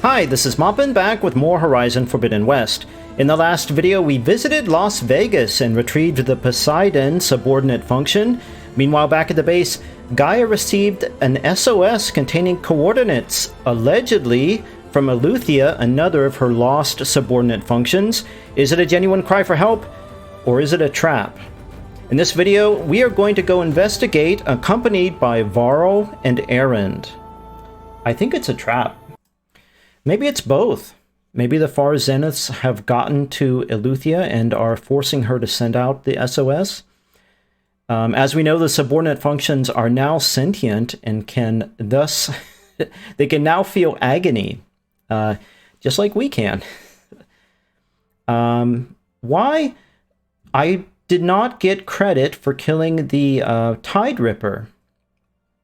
Hi, this is Moppin back with more Horizon Forbidden West. In the last video, we visited Las Vegas and retrieved the Poseidon subordinate function. Meanwhile, back at the base, Gaia received an SOS containing coordinates, allegedly from Eleuthia, another of her lost subordinate functions. Is it a genuine cry for help, or is it a trap? In this video, we are going to go investigate, accompanied by Varl and Erend. I think it's a trap. Maybe it's both. Maybe the Far Zeniths have gotten to Eleuthia and are forcing her to send out the SOS. As we know, the subordinate functions are now sentient and can thus... they can now feel agony, just like we can. Why? I did not get credit for killing the Tide Ripper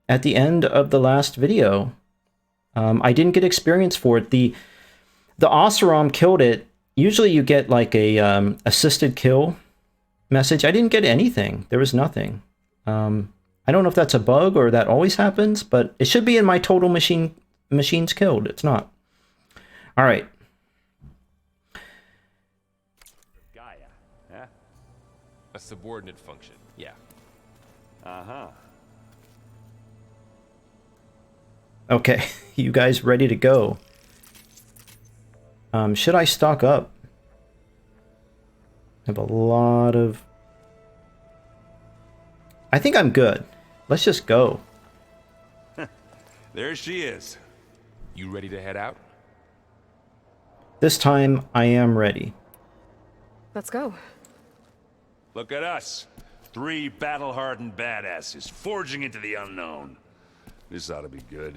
at the end of the last video. I didn't get experience for it. The Oseram killed it. Usually you get like a assisted kill message. I didn't get anything. There was nothing. I don't know if that's a bug or that always happens, but it should be in my total machines killed. It's not. All right. GAIA, huh? A subordinate function, yeah. Uh-huh. Okay, you guys ready to go? Should I stock up? I have a lot of... I think I'm good. Let's just go. There she is. You ready to head out? This time, I am ready. Let's go. Look at us. 3 battle-hardened badasses forging into the unknown. This ought to be good.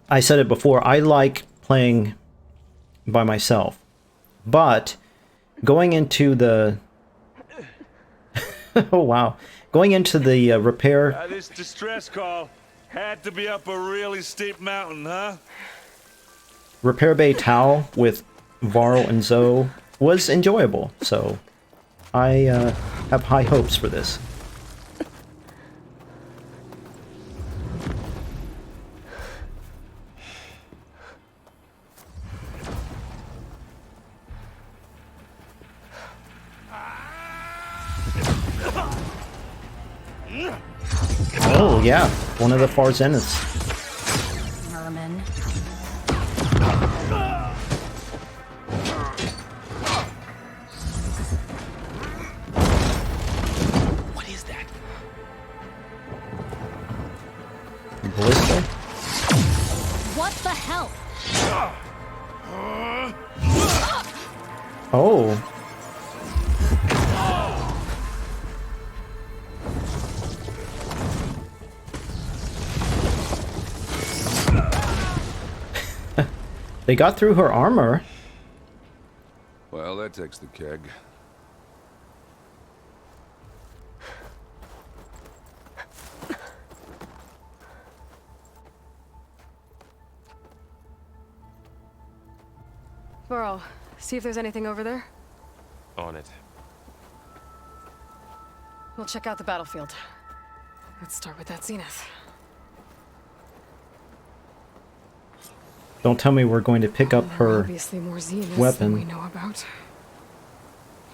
I said it before, I like playing by myself, but going into the... oh, wow. Going into the repair... This distress call had to be up a really steep mountain, huh? Repair Bay Tau with Varl and Zoe was enjoyable, so I have high hopes for this. Oh, yeah, one of the Far Zeniths. Merman. What is that? Ballista? What the hell? Oh. They got through her armor. Well, that takes the keg. Varl, see if there's anything over there. On it. We'll check out the battlefield. Let's start with that Zenith. Don't tell me we're going to pick up her obviously more Zeniths weapon. than we know about.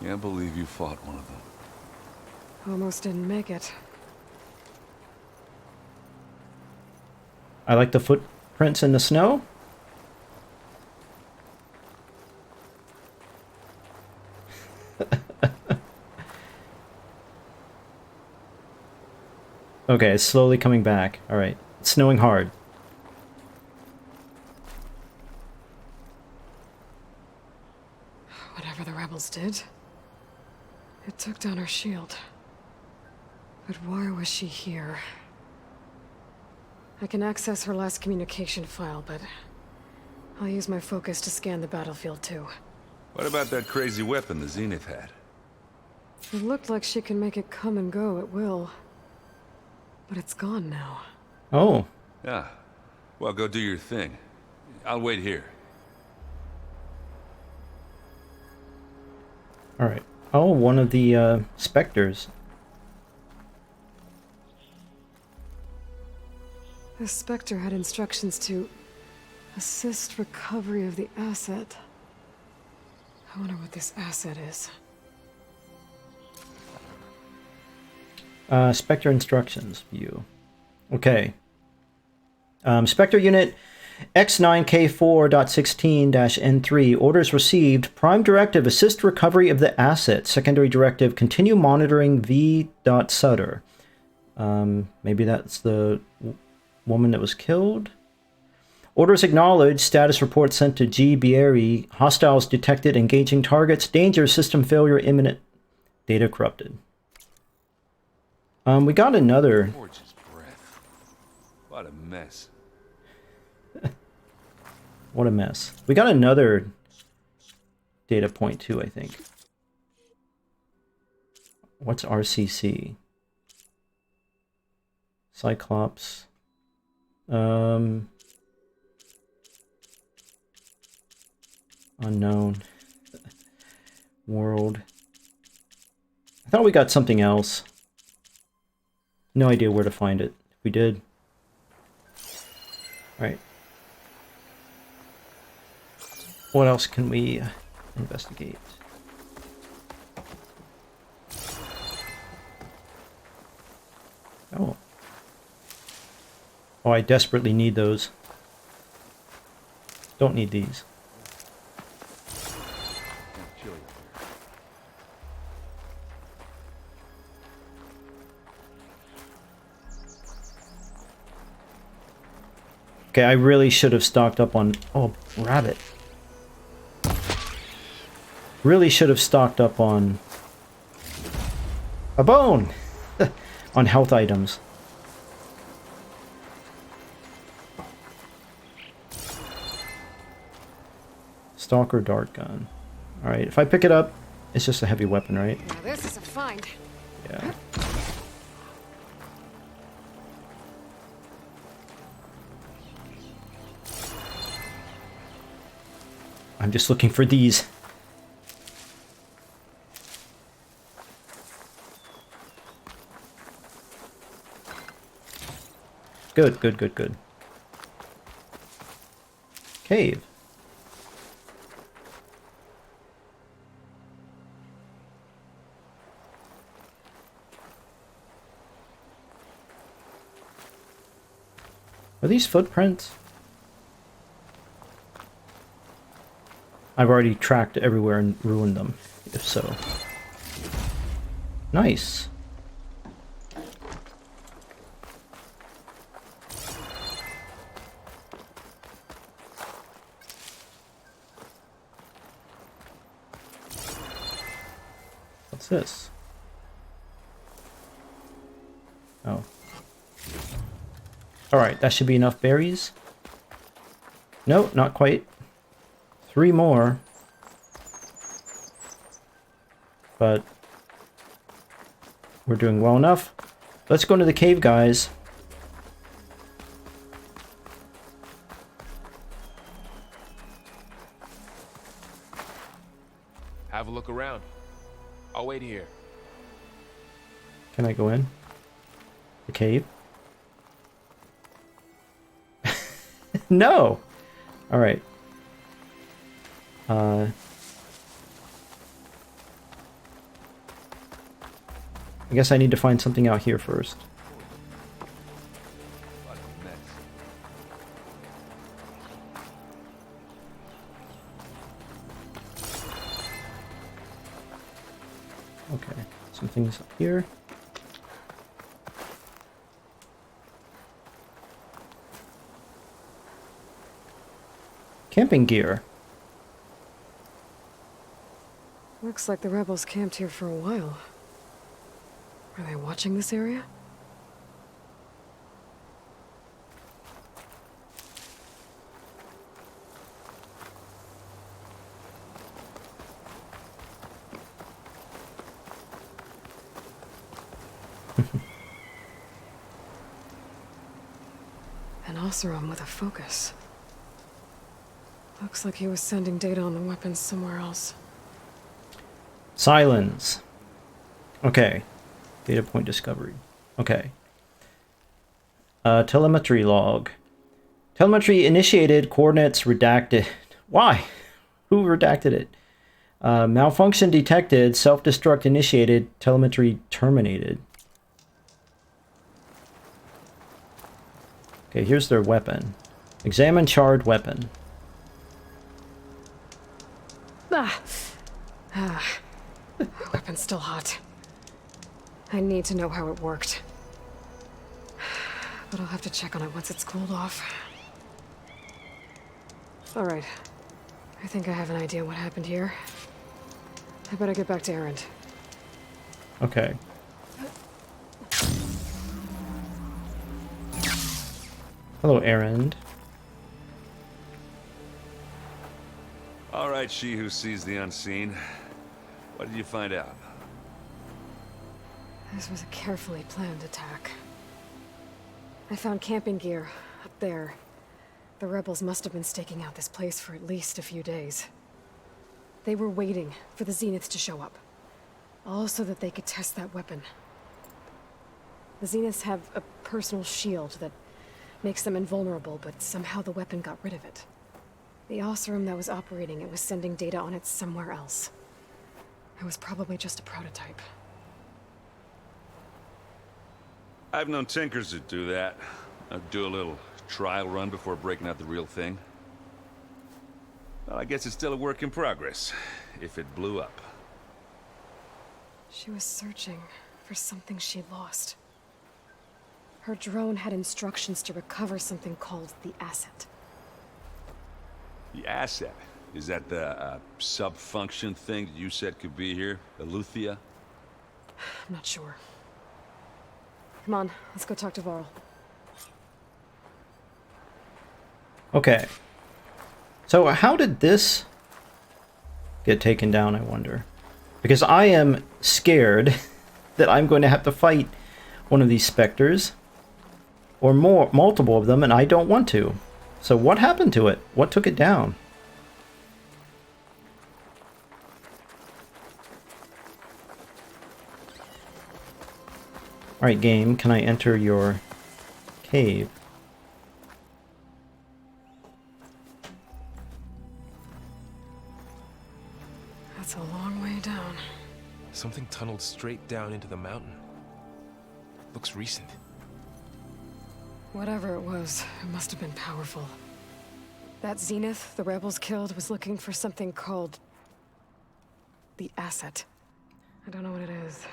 Can't believe you fought one of them. Almost didn't make it. I like the footprints in the snow. Okay, it's slowly coming back. Alright, it's snowing hard. Whatever the rebels did, it took down her shield. But why was she here? I can access her last communication file, but I'll use my focus to scan the battlefield too. What about that crazy weapon the Zenith had? It looked like she can make it come and go at will. But it's gone now. Oh. Yeah. Well, go do your thing. I'll wait here. Alright. Oh, one of the Specters. This Spectre had instructions to assist recovery of the asset. I wonder what this asset is. Spectre instructions view. Okay. Spectre unit X9K4.16-N3 orders received. Prime directive: assist recovery of the asset. Secondary directive: continue monitoring V.Sutter. Maybe that's the woman that was killed. Orders acknowledged. Status report sent to G. Bieri. Hostiles detected. Engaging targets. Danger. System failure imminent. Data corrupted. We got another. Gorgeous breath. What a mess. What a mess. We got another data point too, I think. What's RCC? Cyclops. Unknown. World. I thought we got something else. No idea where to find it. We did. Alright. What else can we investigate? Oh. Oh, I desperately need those. Don't need these. Okay, I really should have stocked up on... Oh, rabbit. Really should have stocked up on... A bone! On health items. Stalker dart gun. Alright, if I pick it up, it's just a heavy weapon, right? Now this is a find. Yeah. I'm just looking for these. Good, good, good, good. Cave. Are these footprints? I've already tracked everywhere and ruined them, if so. Nice. What's this? Oh. Alright, that should be enough berries. No, not quite. 3 more. But we're doing well enough. Let's go into the cave, guys. Have a look around. I'll wait here. Can I go in? The cave? No! Alright. I guess I need to find something out here first. What a mess. Okay, some things up here. Camping gear. Looks like the rebels camped here for a while. Are they watching this area? An Oseram with a focus. Looks like he was sending data on the weapons somewhere else. Silence. Okay. Data point discovered. Okay. Telemetry log. Telemetry initiated, coordinates redacted. Why? Who redacted it? Malfunction detected, self-destruct initiated, telemetry terminated. Okay, here's their weapon. Examine charred weapon. Weapon's still hot. I need to know how it worked. But I'll have to check on it once it's cooled off. Alright. I think I have an idea what happened here. I better get back to Erend. Okay. Hello, Erend. All right, she who sees the unseen. What did you find out? This was a carefully planned attack. I found camping gear up there. The rebels must have been staking out this place for at least a few days. They were waiting for the Zeniths to show up. All so that they could test that weapon. The Zeniths have a personal shield that makes them invulnerable, but somehow the weapon got rid of it. The Oseram that was operating it was sending data on it somewhere else. It was probably just a prototype. I've known tinkers that do that. I'd do a little trial run before breaking out the real thing. Well, I guess it's still a work in progress, if it blew up. She was searching for something she lost. Her drone had instructions to recover something called the asset. The asset? Is that the sub-function thing that you said could be here? Aletheia? I'm not sure. Come on, let's go talk to Varl. Okay. So how did this get taken down, I wonder? Because I am scared that I'm going to have to fight one of these Specters. Or multiple of them, and I don't want to. So what happened to it? What took it down? Alright, game, can I enter your cave? That's a long way down. Something tunneled straight down into the mountain. Looks recent. Whatever it was, it must have been powerful. That Zenith the rebels killed was looking for something called the asset. I don't know what it is,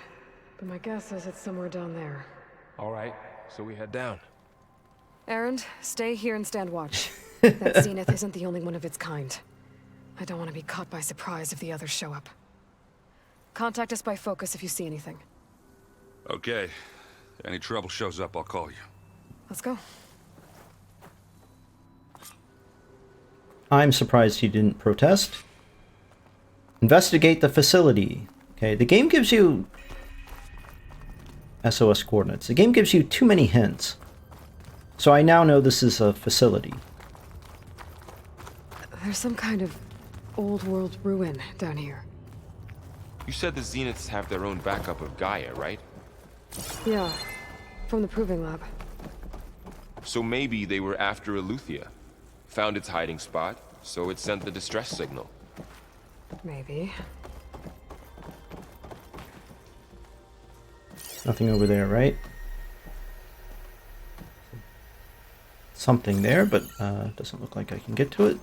but my guess is it's somewhere down there. All right, so we head down. Erend, stay here and stand watch. That Zenith isn't the only one of its kind. I don't want to be caught by surprise if the others show up. Contact us by focus if you see anything. Okay. If any trouble shows up, I'll call you. Let's go. I'm surprised he didn't protest. Investigate the facility. Okay, the game gives you SOS coordinates. The game gives you too many hints. So I now know this is a facility. There's some kind of old world ruin down here. You said the Zeniths have their own backup of GAIA, right? Yeah, from the proving lab. So maybe they were after Aletheia. Found its hiding spot, so it sent the distress signal. Maybe. Nothing over there, right? Something there, but doesn't look like I can get to it.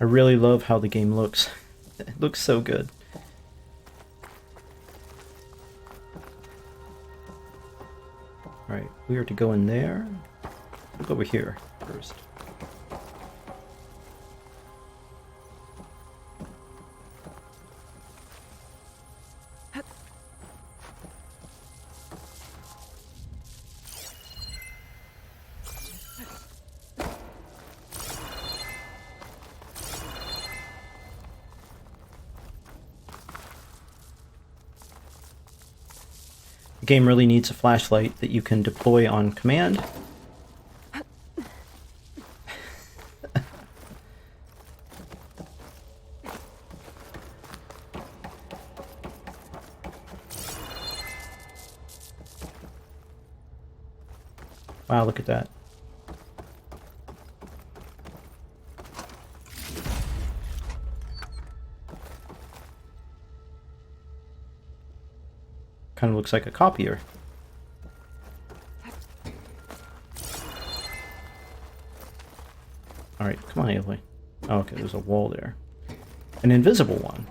I really love how the game looks. It looks so good. Alright, we are to go in there. Look over here first. The game really needs a flashlight that you can deploy on command. Wow, look at that. Kind of looks like a copier. Alright, come on, Aloy. Oh, okay, there's a wall there. An invisible one.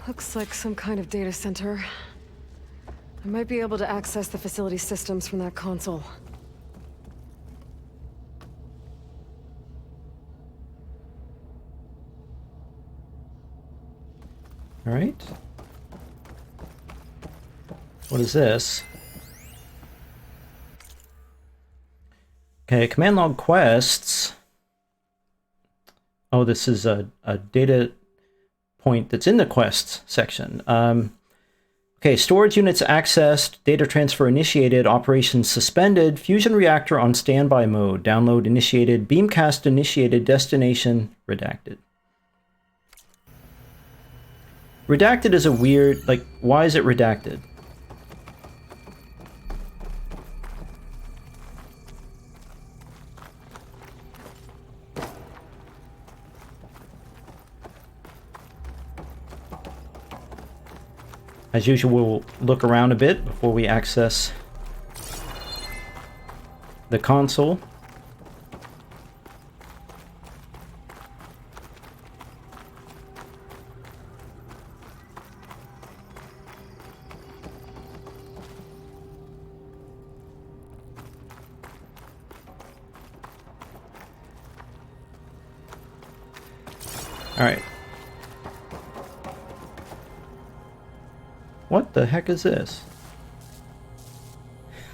Looks like some kind of data center. I might be able to access the facility systems from that console. Alright. What is this? Okay, command log quests. Oh, this is a data point that's in the quests section. Okay, storage units accessed, data transfer initiated, operations suspended, fusion reactor on standby mode, download initiated, beamcast initiated, destination redacted. Redacted is a weird, like, why is it redacted? As usual, we'll look around a bit before we access the console. All right. What the heck is this?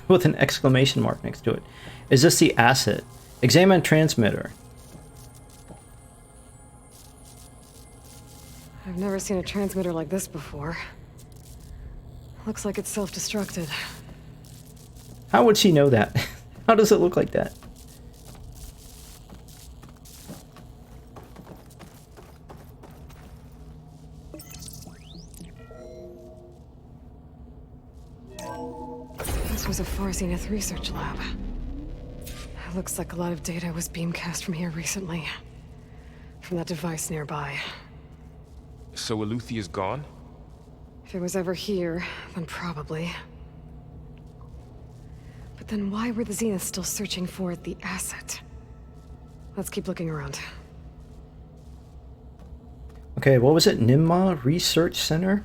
With an exclamation mark next to it. Is this the asset? Examine transmitter. I've never seen a transmitter like this before. Looks like it's self-destructed. How would she know that? How does it look like that? This was a Far Zenith research lab. It looks like a lot of data was beamcast from here recently. From that device nearby. So Aluthia's gone? If it was ever here, then probably. But then why were the Zeniths still searching for the asset? Let's keep looking around. Okay, what was it? Ninmah Research Center?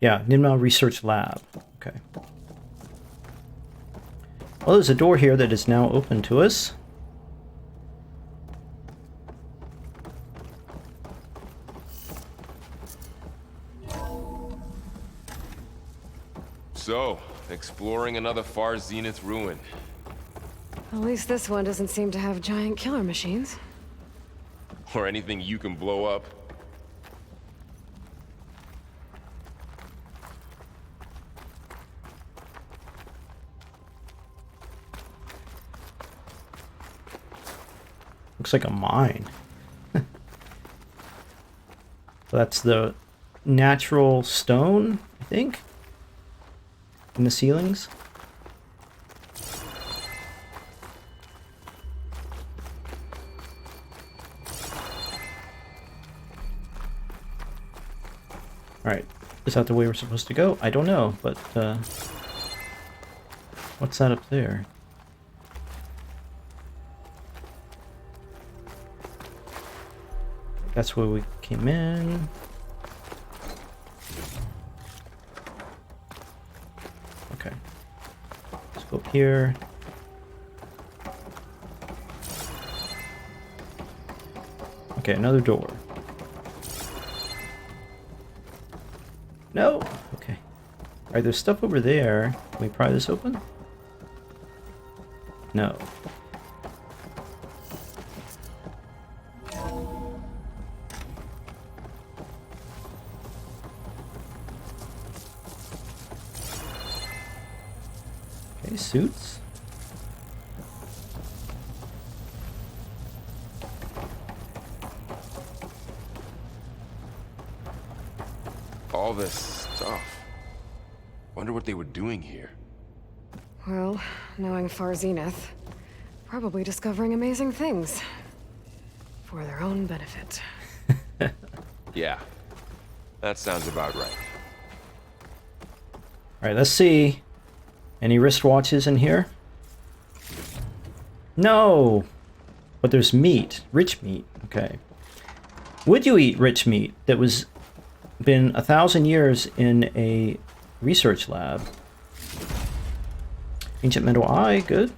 Yeah, Ninmah Research Lab. Okay. Well, there's a door here that is now open to us. So, exploring another Far Zenith ruin. At least this one doesn't seem to have giant killer machines. Or anything you can blow up. Looks like a mine. So that's the natural stone, I think, in the ceilings. Alright, is that the way we're supposed to go? I don't know, but what's that up there? That's where we came in. Okay. Let's go up here. Okay, another door. No! Okay. Alright, there's stuff over there. Can we pry this open? No. Okay, suits. all this stuff. Wonder what they were doing here. Well, knowing Far Zenith, probably discovering amazing things. For their own benefit. Yeah, that sounds about right. Alright, let's see. Any wristwatches in here? No! But there's meat. Rich meat. Okay. Would you eat rich meat that was been 1,000 years in a research lab? Ancient metal eye, good.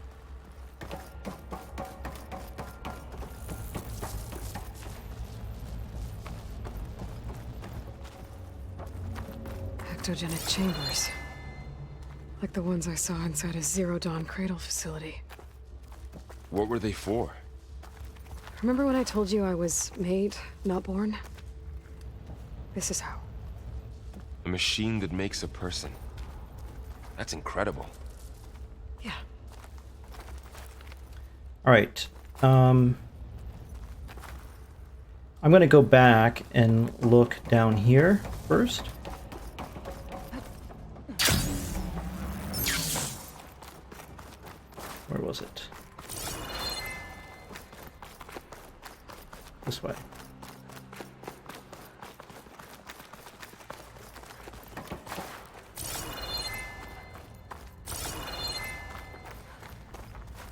Ectogenic chambers. Like the ones I saw inside a Zero Dawn Cradle facility. What were they for? Remember when I told you I was made, not born? This is how. A machine that makes a person. That's incredible. Yeah. Alright. I'm gonna go back and look down here first. Where was it? This way.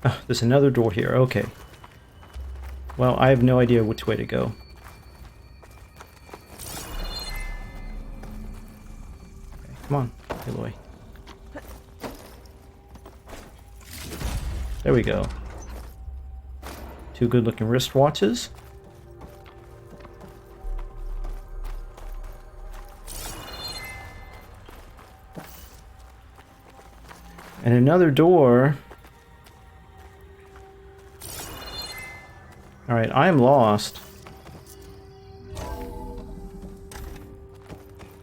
Oh, there's another door here. Okay. Well, I have no idea which way to go. Okay, come on, Aloy. There we go. Two good-looking wristwatches. And another door. Alright, I am lost.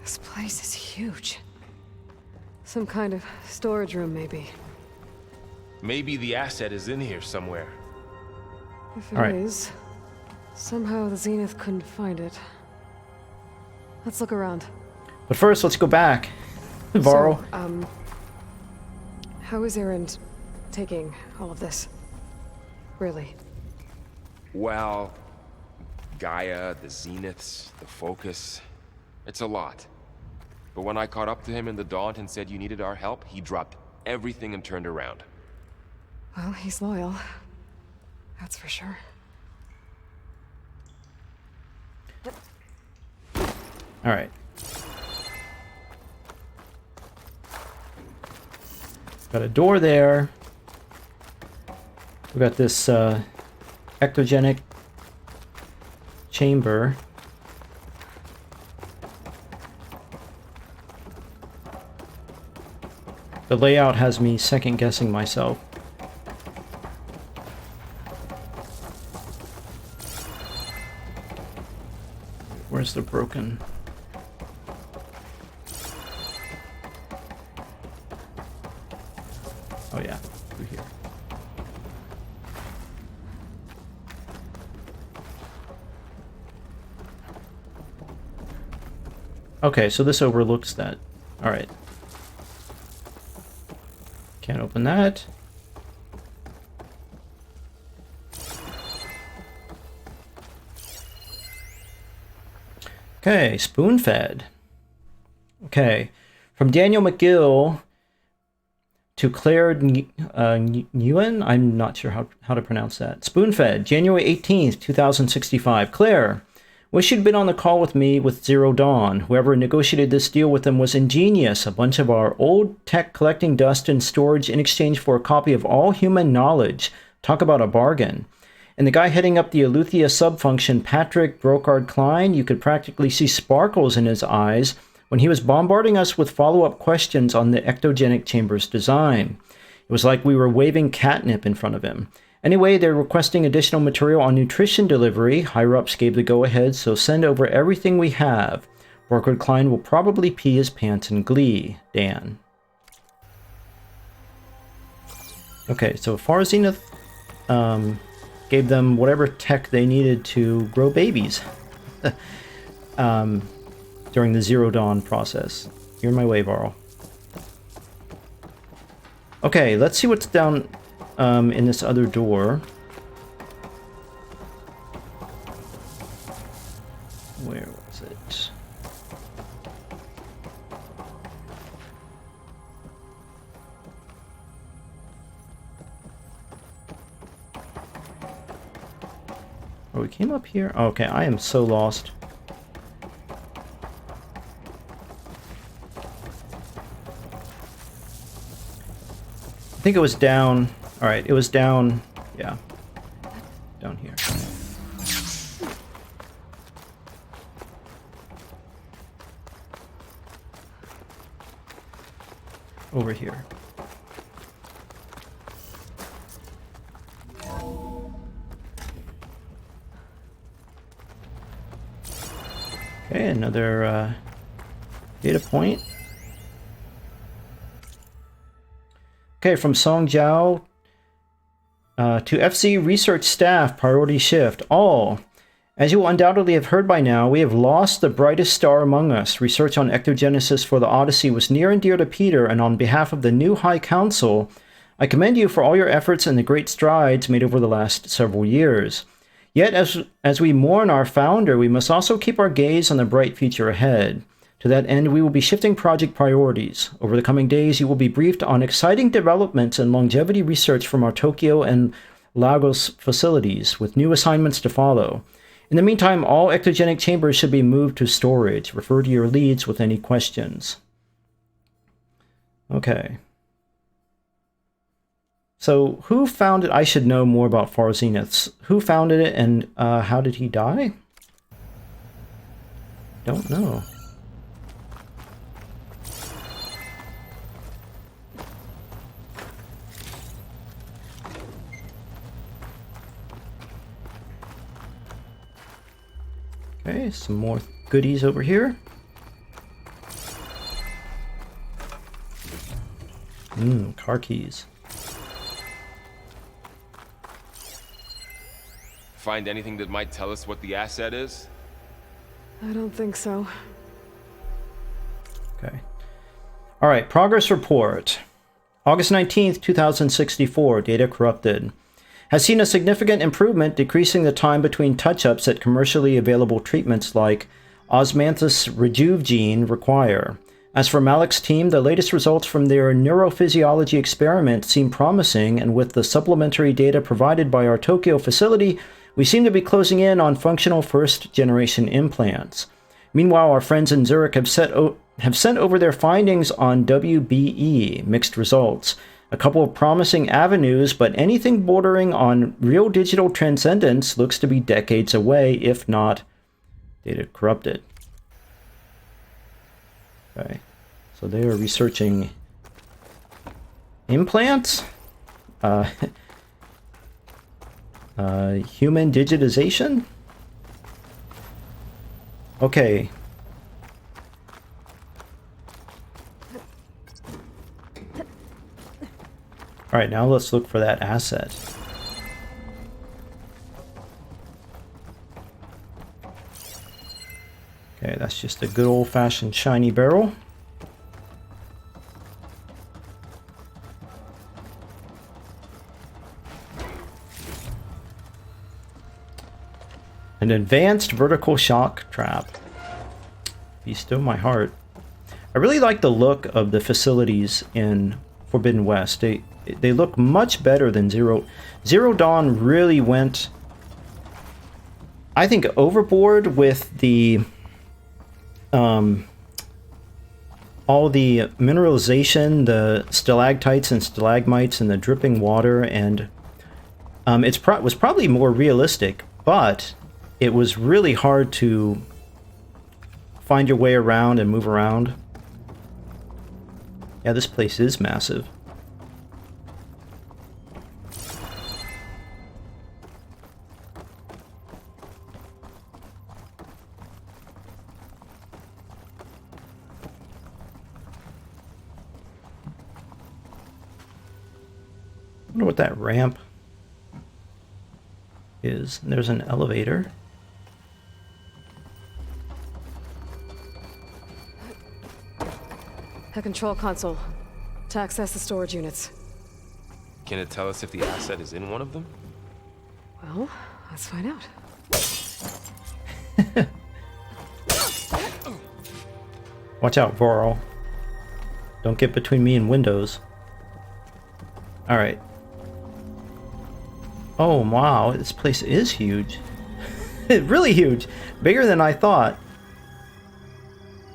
This place is huge. Some kind of storage room, maybe. Maybe the asset is in here somewhere. If it All right. is, somehow the Zenith couldn't find it. Let's look around. But first, let's go back. Varl. So, how is Erend taking all of this? Really? Well, GAIA, the Zeniths, the Focus. It's a lot. But when I caught up to him in the Daunt and said you needed our help, he dropped everything and turned around. Well, he's loyal. That's for sure. All right. Got a door there. We got this ectogenic chamber. The layout has me second guessing myself. Where's the broken? Oh yeah, through here. Okay, so this overlooks that. All right. Can't open that. Okay, spoon-fed. Okay, from Daniel McGill to Claire Nguyen. I'm not sure how to pronounce that. Spoon-fed, January 18th, 2065. Claire, wish you'd been on the call with me with Zero Dawn. Whoever negotiated this deal with them was ingenious. A bunch of our old tech collecting dust and storage in exchange for a copy of all human knowledge. Talk about a bargain. And the guy heading up the Aletheia subfunction, Patrick Brocard-Klein, you could practically see sparkles in his eyes when he was bombarding us with follow-up questions on the ectogenic chamber's design. It was like we were waving catnip in front of him. Anyway, they're requesting additional material on nutrition delivery. Higher-ups gave the go-ahead, so send over everything we have. Brocard-Klein will probably pee his pants in glee. Dan. Okay, so Far Zenith gave them whatever tech they needed to grow babies. during the Zero Dawn process. You're in my way, Varl. Okay, let's see what's down in this other door. Where was it? Oh, we came up here? Okay, I am so lost. I think it was down. Alright, it was down. Yeah. Down here. Over here. Okay, another data point. Okay, from Song Jiao to FC research staff, priority shift. All. As you will undoubtedly have heard by now, we have lost the brightest star among us. Research on ectogenesis for the Odyssey was near and dear to Peter, and on behalf of the new High Council, I commend you for all your efforts and the great strides made over the last several years. Yet, as we mourn our founder, we must also keep our gaze on the bright future ahead. To that end, we will be shifting project priorities. Over the coming days, you will be briefed on exciting developments in longevity research from our Tokyo and Lagos facilities, with new assignments to follow. In the meantime, all ectogenic chambers should be moved to storage. Refer to your leads with any questions. Okay. So, who founded... I should know more about Far Zeniths. Who founded it, and how did he die? Don't know. Okay, some more goodies over here. Car keys. Find anything that might tell us what the asset is? I don't think so. Okay. All right, progress report. August 19th, 2064, data corrupted. Has seen a significant improvement, decreasing the time between touch-ups that commercially available treatments like Osmanthus Rejuve gene require. As for Malik's team, the latest results from their neurophysiology experiment seem promising, and with the supplementary data provided by our Tokyo facility, we seem to be closing in on functional first-generation implants. Meanwhile, our friends in Zurich have sent over their findings on WBE, mixed results. A couple of promising avenues, but anything bordering on real digital transcendence looks to be decades away, if not data corrupted. Okay, so they are researching implants, human digitization. Okay. All right, now let's look for that asset. Okay, that's just a good old-fashioned shiny barrel. An advanced vertical shock trap. Be still my heart. I really like the look of the facilities in Forbidden West. They look much better than Zero Dawn really went, I think, overboard with the all the mineralization, the stalactites and stalagmites and the dripping water, and it was probably more realistic, but it was really hard to find your way around and move around. Yeah, this place is massive. I wonder what that ramp is. And there's an elevator. A control console. To access the storage units. Can it tell us if the asset is in one of them? Well, let's find out. Watch out, Varl. Don't get between me and Windows. Alright. Oh, wow. This place is huge. Really huge. Bigger than I thought.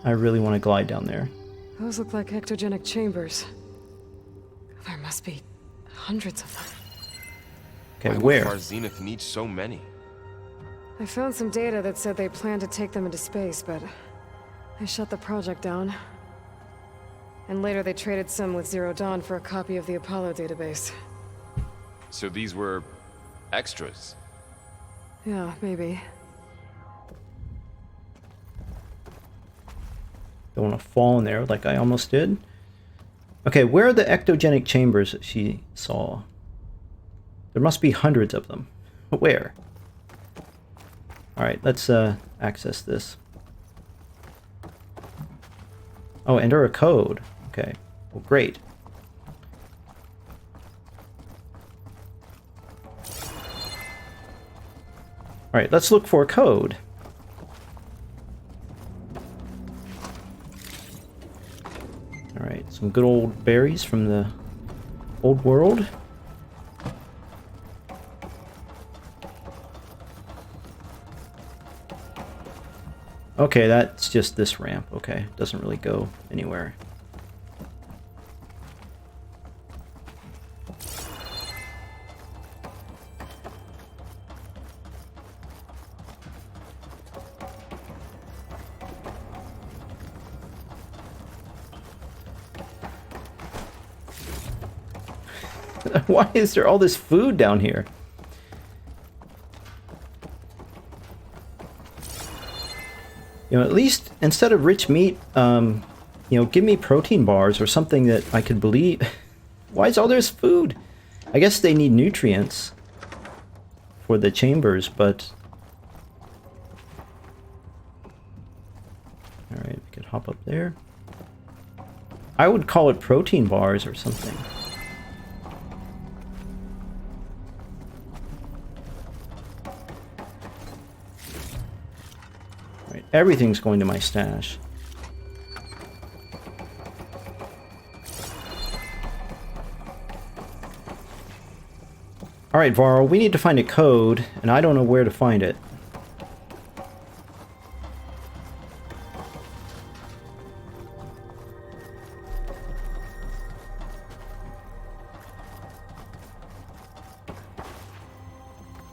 I really want to glide down there. Those look like ectogenic chambers. There must be hundreds of them. Okay, Why where? would our Zenith need so many? I found some data that said they planned to take them into space, but I shut the project down. And later they traded some with Zero Dawn for a copy of the Apollo database. So these were extras. Yeah, maybe. Don't want to fall in there like I almost did. Okay, where are the ectogenic chambers that she saw? There must be hundreds of them. Where? Alright, let's access this. Oh, enter a code. Okay, well, great. Alright, let's look for a code. Alright, some good old berries from the old world. Okay, that's just this ramp. Okay, doesn't really go anywhere. Why is there all this food down here? You know, at least instead of rich meat, you know, give me protein bars or something that I could believe. Why is all this food? I guess they need nutrients for the chambers, but... Alright, we could hop up there. I would call it protein bars or something. Right, everything's going to my stash. Alright, Varl, we need to find a code, and I don't know where to find it.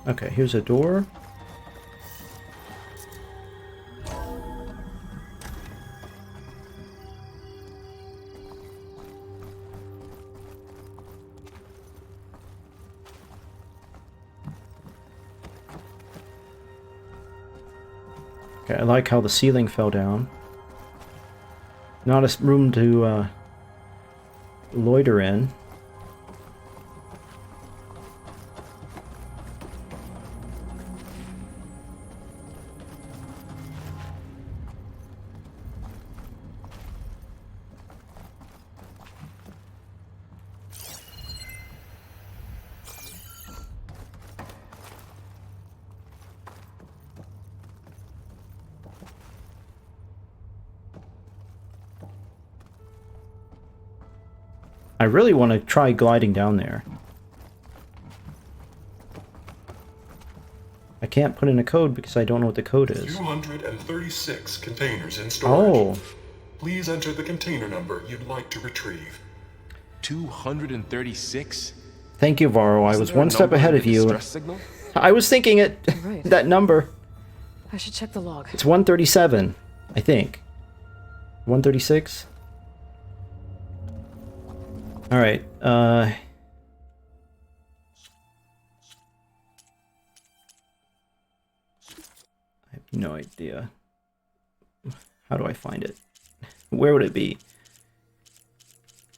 Okay, here's a door. Okay, I like how the ceiling fell down. Not a room to loiter in. I really want to try gliding down there. I can't put in a code because I don't know what the code is. 236 containers in storage. Oh. Please enter the container number you'd like to retrieve. 236? Thank you, Varl. I was one step ahead of you. I was thinking it. Right. That number. I should check the log. It's 137, I think. 136? Alright, I have no idea. How do I find it? Where would it be?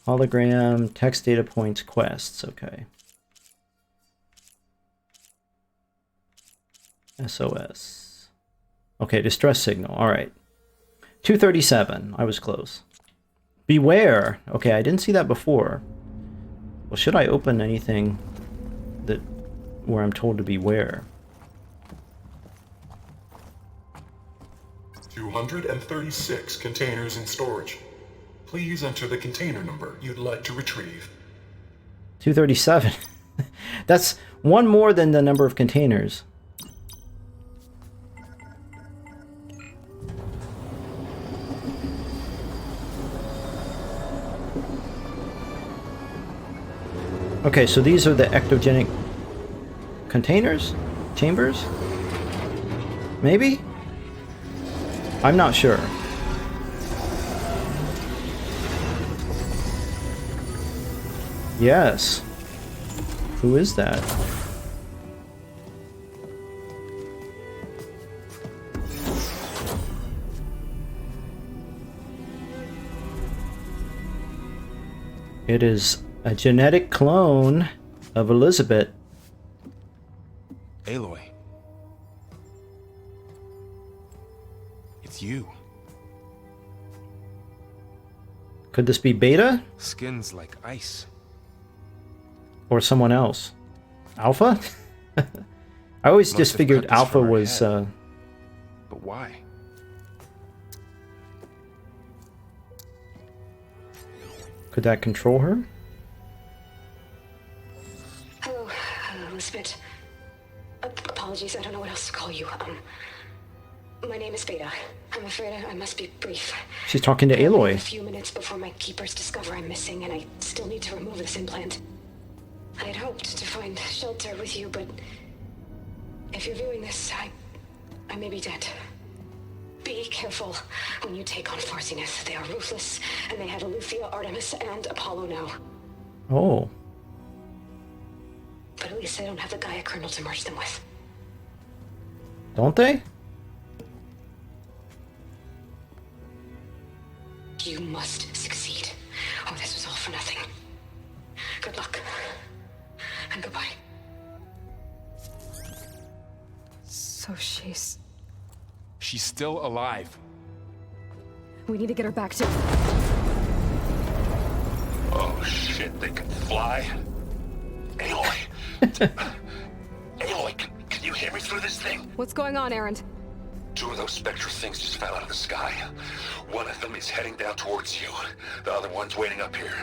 Hologram, text data points, quests, okay. SOS. Okay, distress signal, alright. 237, I was close. Beware. Okay, I didn't see that before. Well, should I open anything that where I'm told to beware? 236 containers in storage. Please enter the container number you'd like to retrieve. 237. That's one more than the number of containers. Okay, so these are the ectogenic containers? Chambers? Maybe? I'm not sure. Yes. Who is that? It is a genetic clone of Elizabeth. Aloy. It's you. Could this be Beta? Skin's like ice. Or someone else? Alpha? I always Must just have figured cut this Alpha from her was, head. But why? Could that control her? Hello, Elizabeth. Apologies, I don't know what else to call you. My name is Beta. I'm afraid I must be brief. She's talking to I only have Aloy. a few minutes before my keepers discover I'm missing, and I still need to remove this implant. I had hoped to find shelter with you, but if you're viewing this, I may be dead. Be careful when you take on Farsineth. They are ruthless, and they have Eleuthia, Artemis, and Apollo now. Oh. But at least they don't have the GAIA kernel to merge them with. Don't they? You must succeed, or this was all for nothing. Good luck. And goodbye. So she's... She's still alive. We need to get her back to... Oh shit, they can fly? Aloy! Aloy, can you hear me through this thing? What's going on, Erend? 2 of those Specter things just fell out of the sky. One of them is heading down towards you. The other one's waiting up here.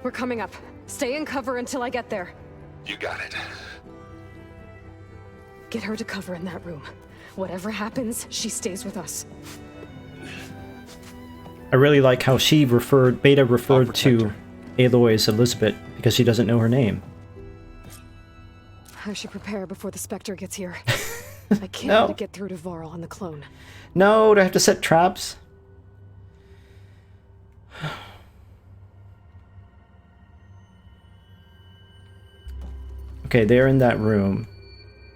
We're coming up. Stay in cover until I get there. You got it. Get her to cover in that room. Whatever happens, she stays with us. I really like how she Beta referred protect to her. Aloy as Elizabeth because she doesn't know her name. I should prepare before the Spectre gets here. I can't No. let it get through to Varl on the clone. No, do I have to set traps? Okay, they're in that room.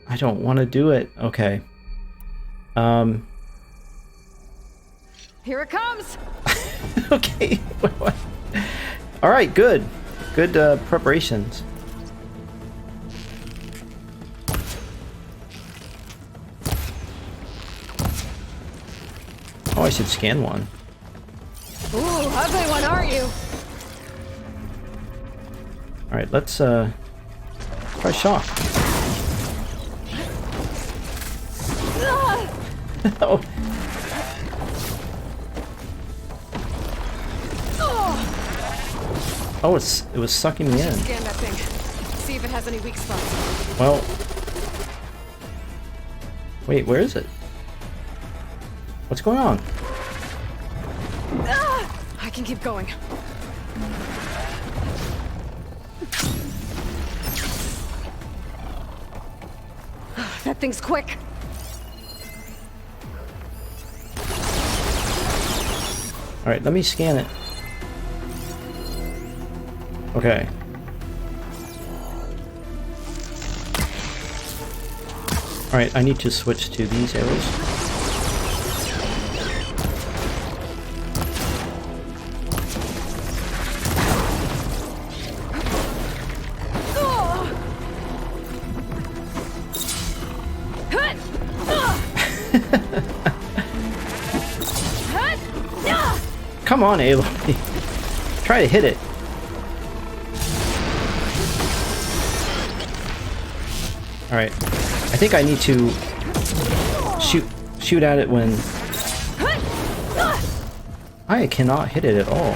I don't want to do it. Okay. Here it comes! Okay. All right, good. Good preparations. Oh, I should scan one. Ooh, ugly one, are you? All right, let's try shock. Oh. Oh, it was sucking me in. Scan that thing. See if it has any weak spots. Well, wait, where is it? What's going on? I can keep going. That thing's quick. All right, let me scan it. Okay. All right, I need to switch to these arrows. Come on, Aloy. Try to hit it. Alright. I think I need to shoot at it when... I cannot hit it at all.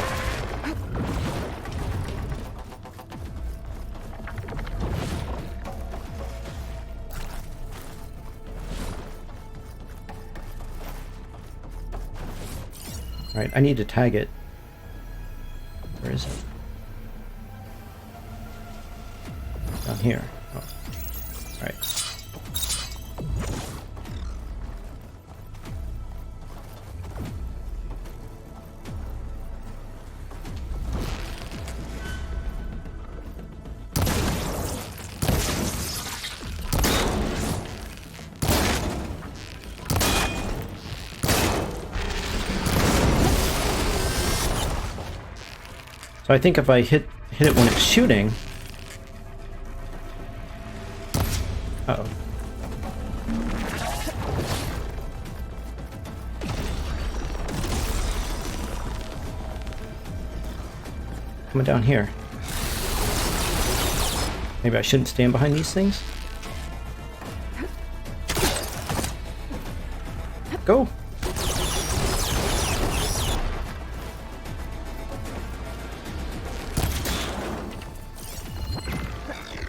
Alright, I need to tag it. Where is it? Down here. Oh. Alright. So I think if I hit it when it's shooting... Uh-oh. Coming down here. Maybe I shouldn't stand behind these things? Go!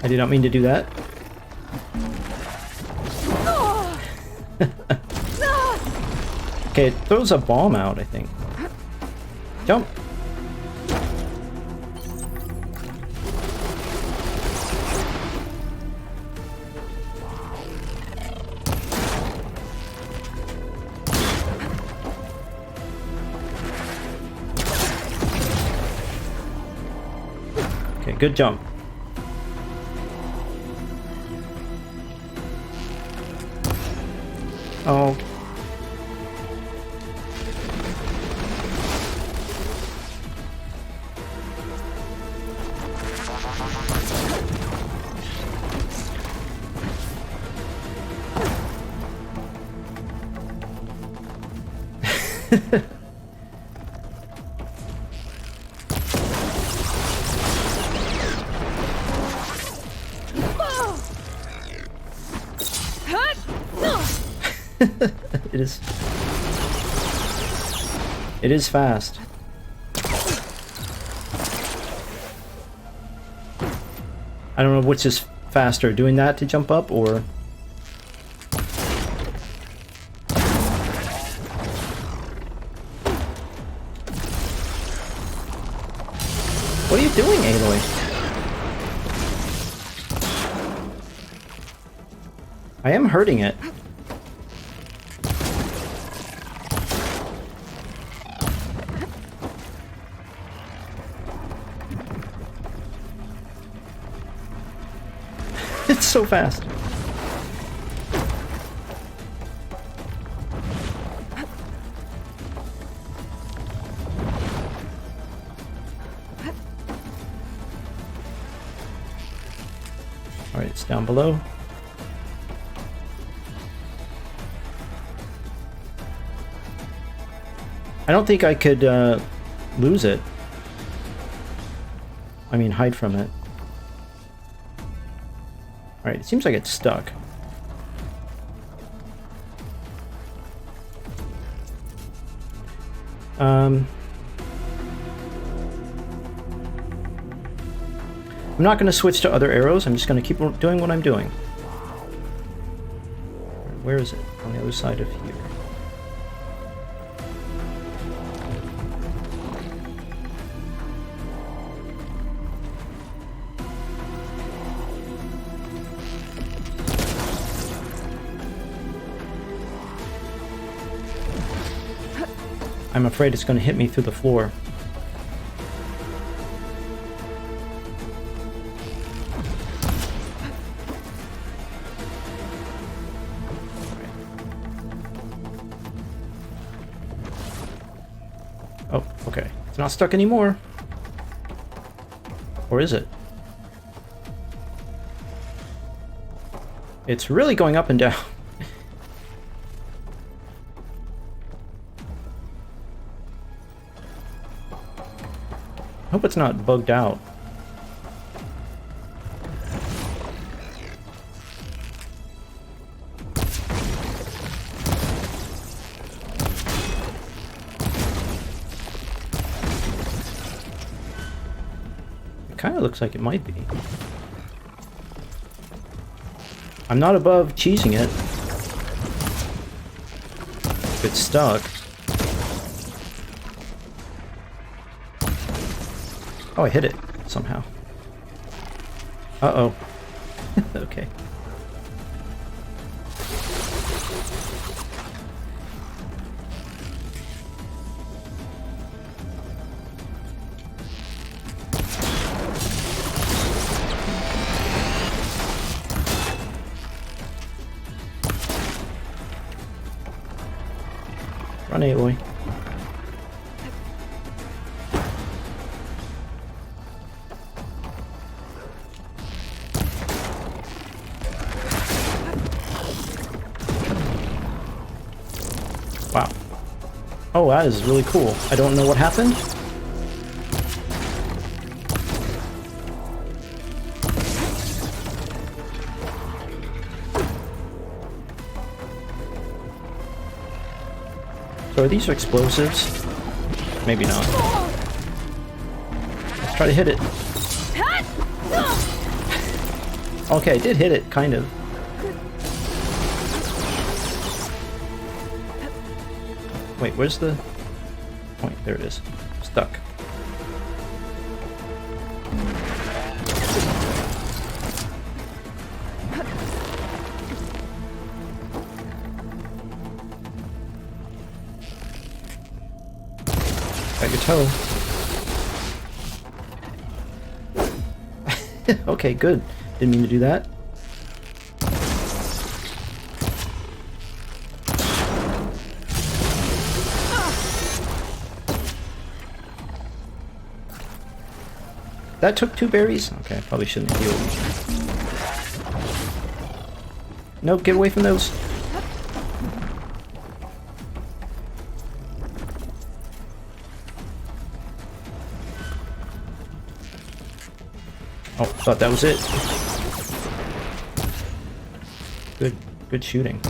I did not mean to do that. Okay, it throws a bomb out, I think. Jump! Okay, good jump. Oh. It is fast. I don't know which is faster, doing that to jump up or... What are you doing, Aloy? I am hurting it. It's so fast. All right, it's down below. I don't think I could lose it. I mean, hide from it. Alright, it seems like it's stuck. I'm not going to switch to other arrows, I'm just going to keep doing what I'm doing. Where is it? On the other side of here. I'm afraid it's going to hit me through the floor. Oh, okay. It's not stuck anymore. Or is it? It's really going up and down. Hope it's not bugged out. It kind of looks like it might be. I'm not above cheesing it. If it's stuck. Oh, I hit it somehow. Uh-oh. Okay. Run, Aloy. Wow. Oh, that is really cool. I don't know what happened. So are these explosives? Maybe not. Let's try to hit it. Okay, I did hit it, kind of. Wait, where's the point? There it is. Stuck. Got your toe. Okay, good. Didn't mean to do that. That took 2 berries? Okay, I probably shouldn't have healed. Nope, get away from those. Oh, thought that was it. Good shooting.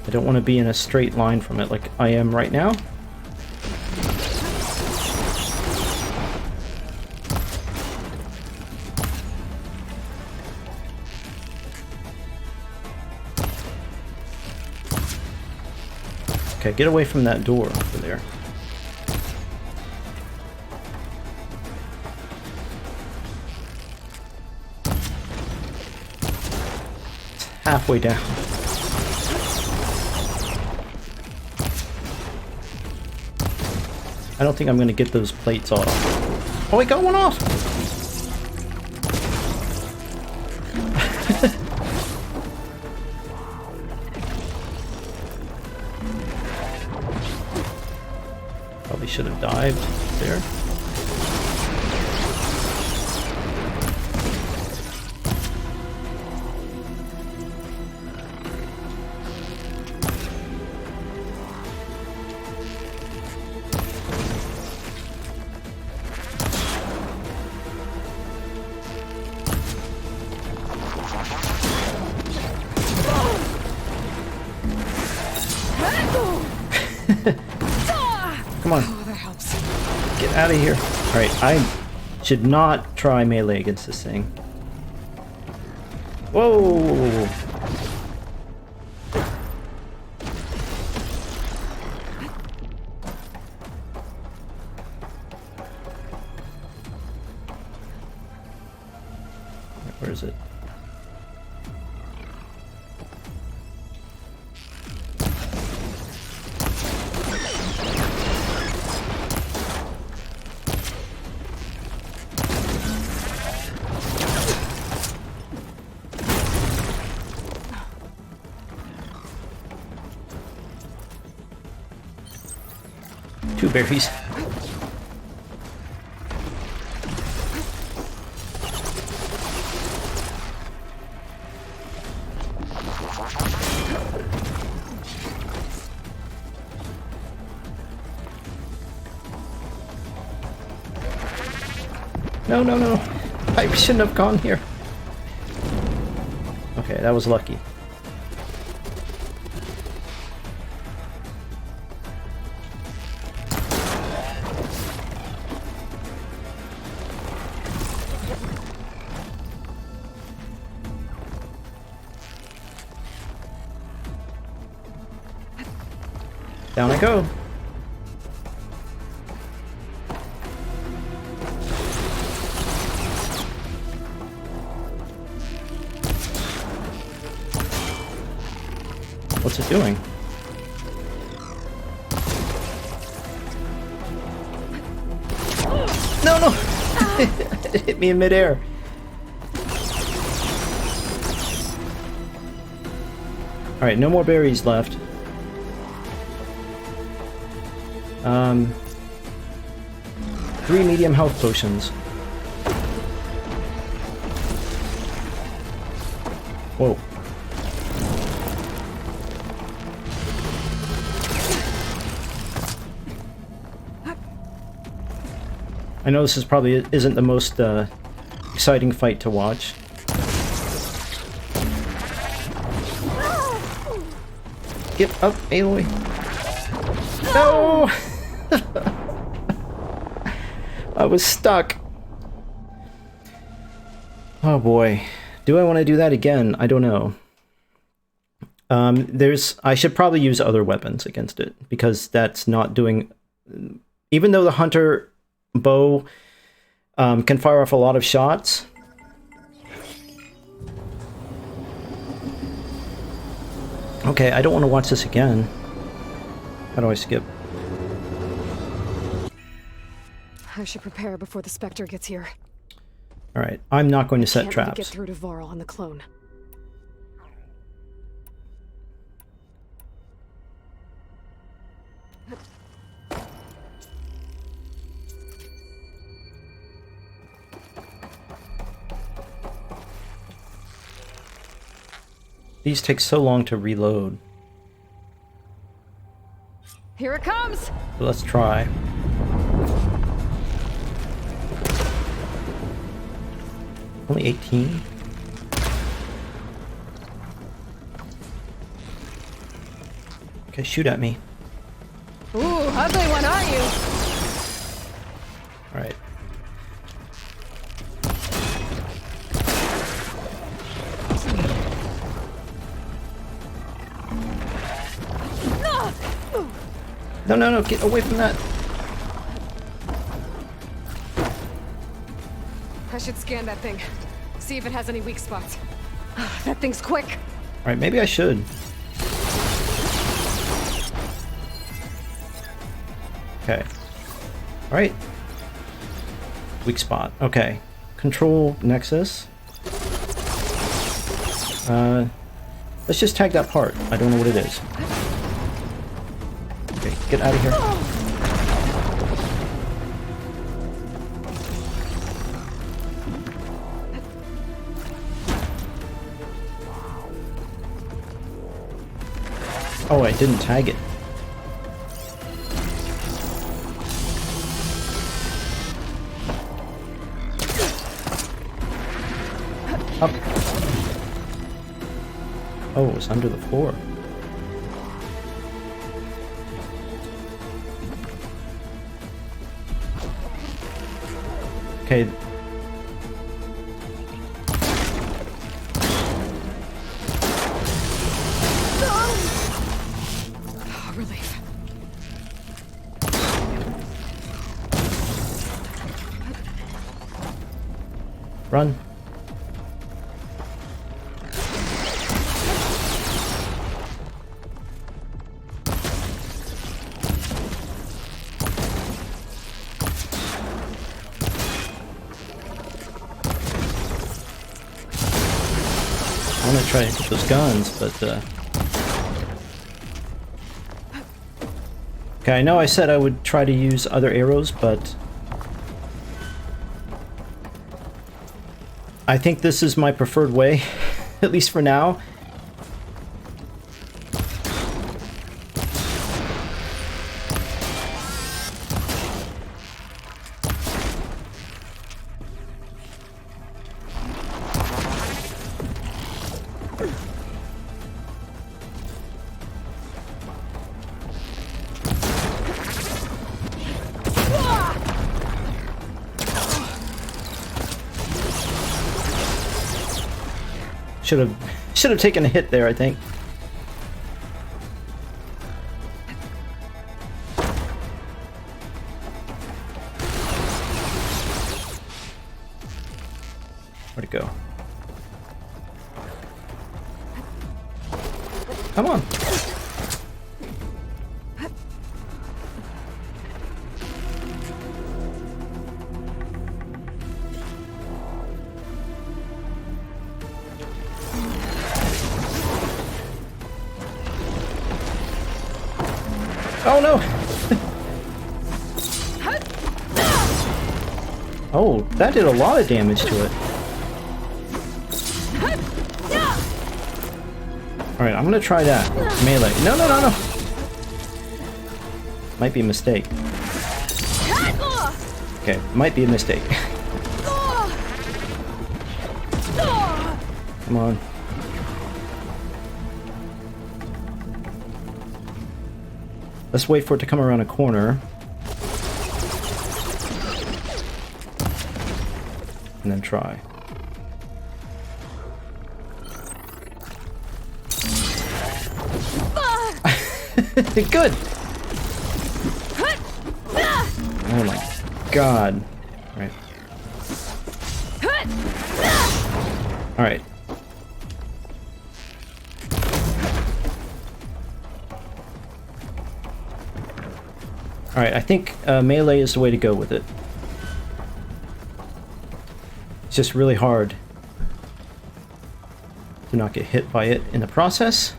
I don't want to be in a straight line from it like I am right now. Okay, get away from that door over there. It's halfway down. I don't think I'm going to get those plates off. Oh, I got one off! Probably should have dived there. Come on. Oh, that helps. Get out of here. Alright, I should not try melee against this thing. Whoa! Where is it? Two berries. No, no, no. I shouldn't have gone here. Okay, that was lucky. Down I go. What's it doing? No, no! It hit me in midair. Alright, no more berries left. 3 medium health potions. Whoa. I know this is probably isn't the most exciting fight to watch. Get up, Aloy. No! I was stuck. Oh boy. Do I want to do that again? I don't know. I should probably use other weapons against it, because that's not doing... Even though the hunter bow can fire off a lot of shots, okay, I don't want to watch this again. How do I skip? I should prepare before the Spectre gets here. Alright, I'm not going to set Can't let it traps. get through to Varl on the clone. These take so long to reload. Here it comes! So let's try. Only 18? Okay, shoot at me. Ooh, ugly one, aren't you? Alright. No, no, no, get away from that. I should scan that thing. See if it has any weak spots. That thing's quick. Alright, maybe I should. Okay. Alright. Weak spot. Okay. Control Nexus. Let's just tag that part. I don't know what it is. Okay, get out of here. Oh, I didn't tag it. Up. Oh, it's under the floor. Okay. Oh, relief. Run. I want to try to get those guns, but okay, I know I said I would try to use other arrows, but I think this is my preferred way, at least for now. Should have taken a hit there, I think. Where'd it go? Come on. Oh no! Oh, that did a lot of damage to it. Alright, I'm gonna try that. Melee. No, no, no, no! Might be a mistake. Okay, might be a mistake. Come on. Let's wait for it to come around a corner. And then try. Good! Oh my god. Alright. Alright. Alright, I think melee is the way to go with it. It's just really hard to not get hit by it in the process.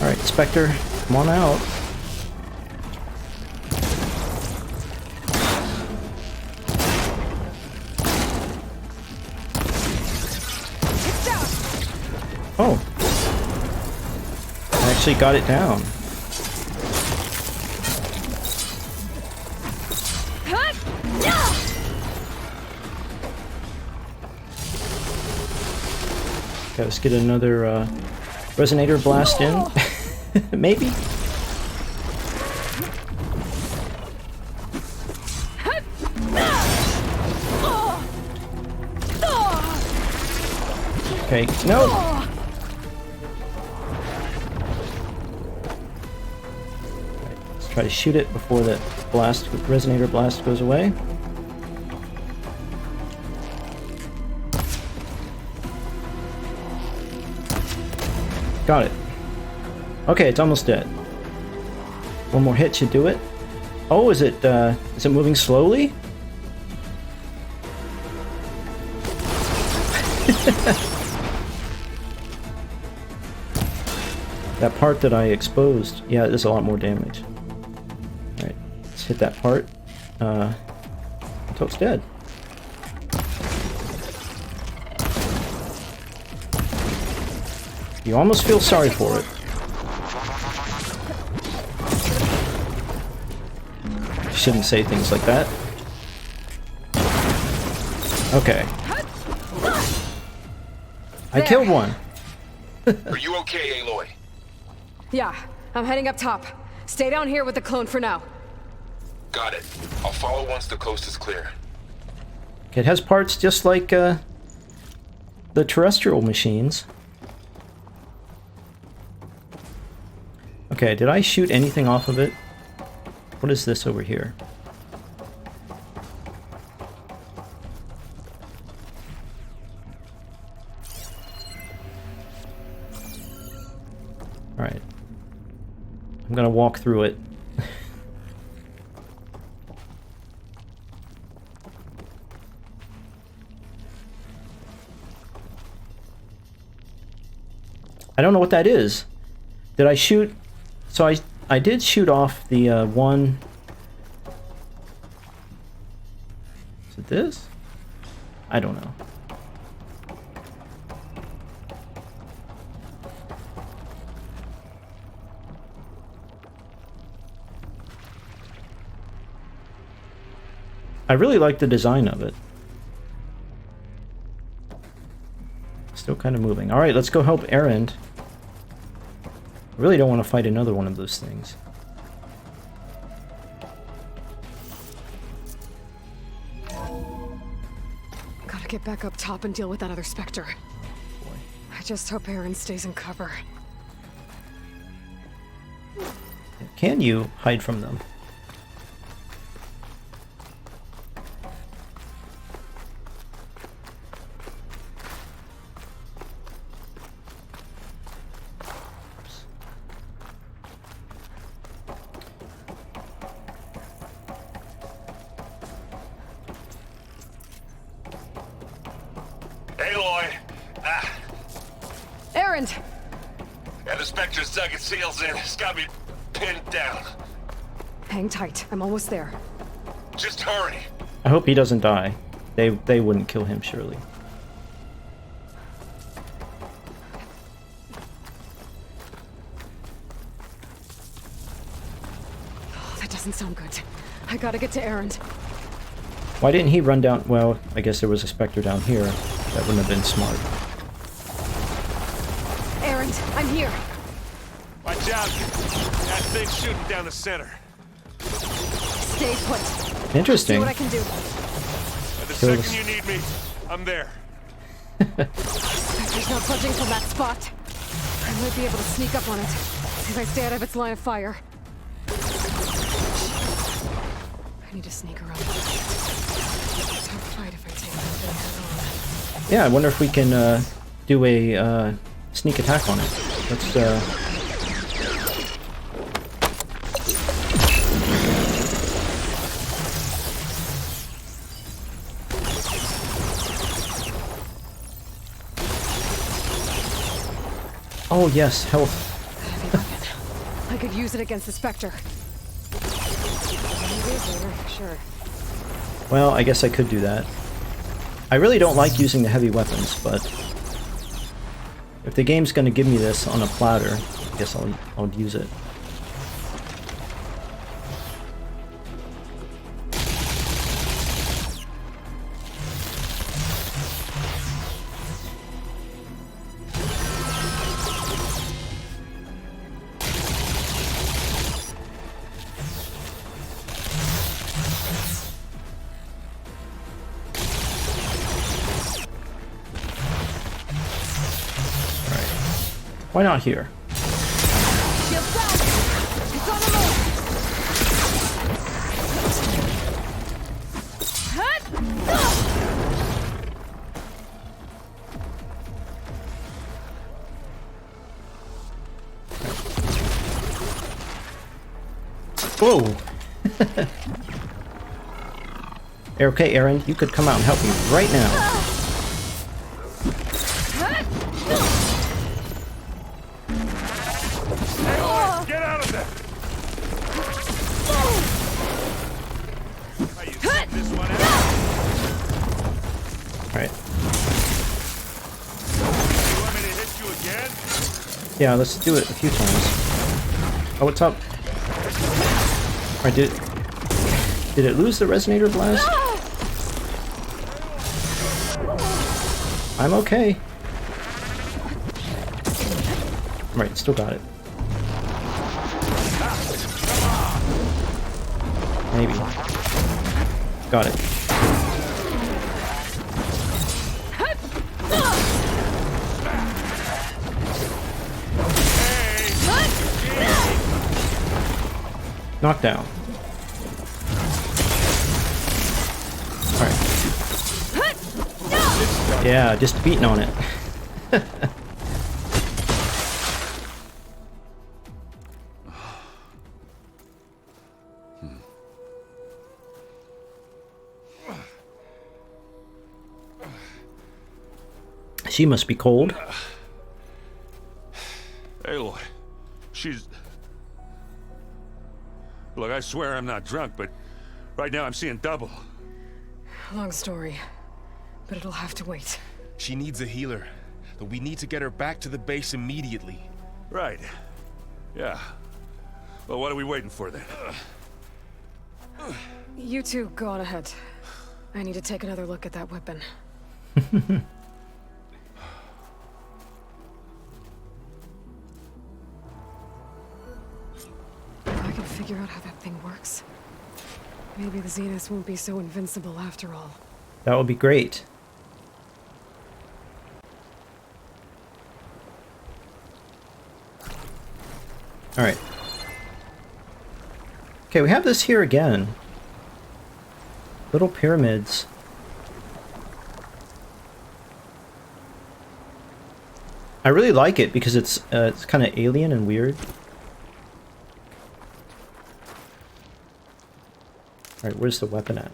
Alright, Specter, come on out. Oh. I actually got it down. Okay, let's get another resonator blast in. Maybe? Okay, no! Try to shoot it before that blast, resonator blast goes away. Got it. Okay, it's almost dead. One more hit should do it. Oh, is it moving slowly? That part that I exposed, yeah, it does a lot more damage. Alright, let's hit that part until it's dead. You almost feel sorry for it. You shouldn't say things like that. Okay. I killed one. Are you okay, Aloy? Yeah, I'm heading up top. Stay down here with the clone for now. Got it. I'll follow once the coast is clear. It has parts just like the terrestrial machines. Okay, did I shoot anything off of it? What is this over here? Alright. I'm gonna walk through it. I don't know what that is. Did I shoot? So I did shoot off the one. Is it this? I don't know. I really like the design of it. Still kind of moving. All right, let's go help Erend. I really don't want to fight another one of those things. Gotta get back up top and deal with that other Specter. I just hope Erend stays in cover. Can you hide from them? Aloy! Erend! Yeah, the Specters dug its seals in. It's got me pinned down. Hang tight. I'm almost there. Just hurry. I hope he doesn't die. They wouldn't kill him, surely. Oh, that doesn't sound good. I gotta get to Erend. Why didn't he run down? Well, I guess there was a Specter down here. That wouldn't have been smart. Erend, I'm here. Watch out. That thing's shooting down the center. Stay put. See Interesting. what I can do. And the Kill second you need me, I'm there. Specter's not budging from that spot. I might be able to sneak up on it if I stay out of its line of fire. I need to sneak around. Tough fight if I take that thing head on. Yeah, I wonder if we can do a sneak attack on it. Let's Oh yes, health. I could use it against the Specter. Sure. Well, I guess I could do that. I really don't like using the heavy weapons, but if the game's gonna give me this on a platter, I guess I'll use it. Why not here? Whoa! Okay, Erend, you could come out and help me right now. Get out of there! You set this one out. Alright. You want me to hit you again? Yeah, let's do it a few times. Oh, what's up? Alright, did it lose the resonator blast? I'm okay. Right, still got it. Maybe. Got it. Knockdown. Alright. Yeah, just beating on it. She must be cold. Aloy, she's... Look, I swear I'm not drunk, but right now I'm seeing double. Long story, but it'll have to wait. She needs a healer, but we need to get her back to the base immediately. Right. Yeah. Well, what are we waiting for then? You two go on ahead. I need to take another look at that weapon. figure out how that thing works? Maybe the Zeniths won't be so invincible after all. That would be great. Alright. Okay, we have this here again. Little pyramids. I really like it because it's kind of alien and weird. Alright, where's the weapon at?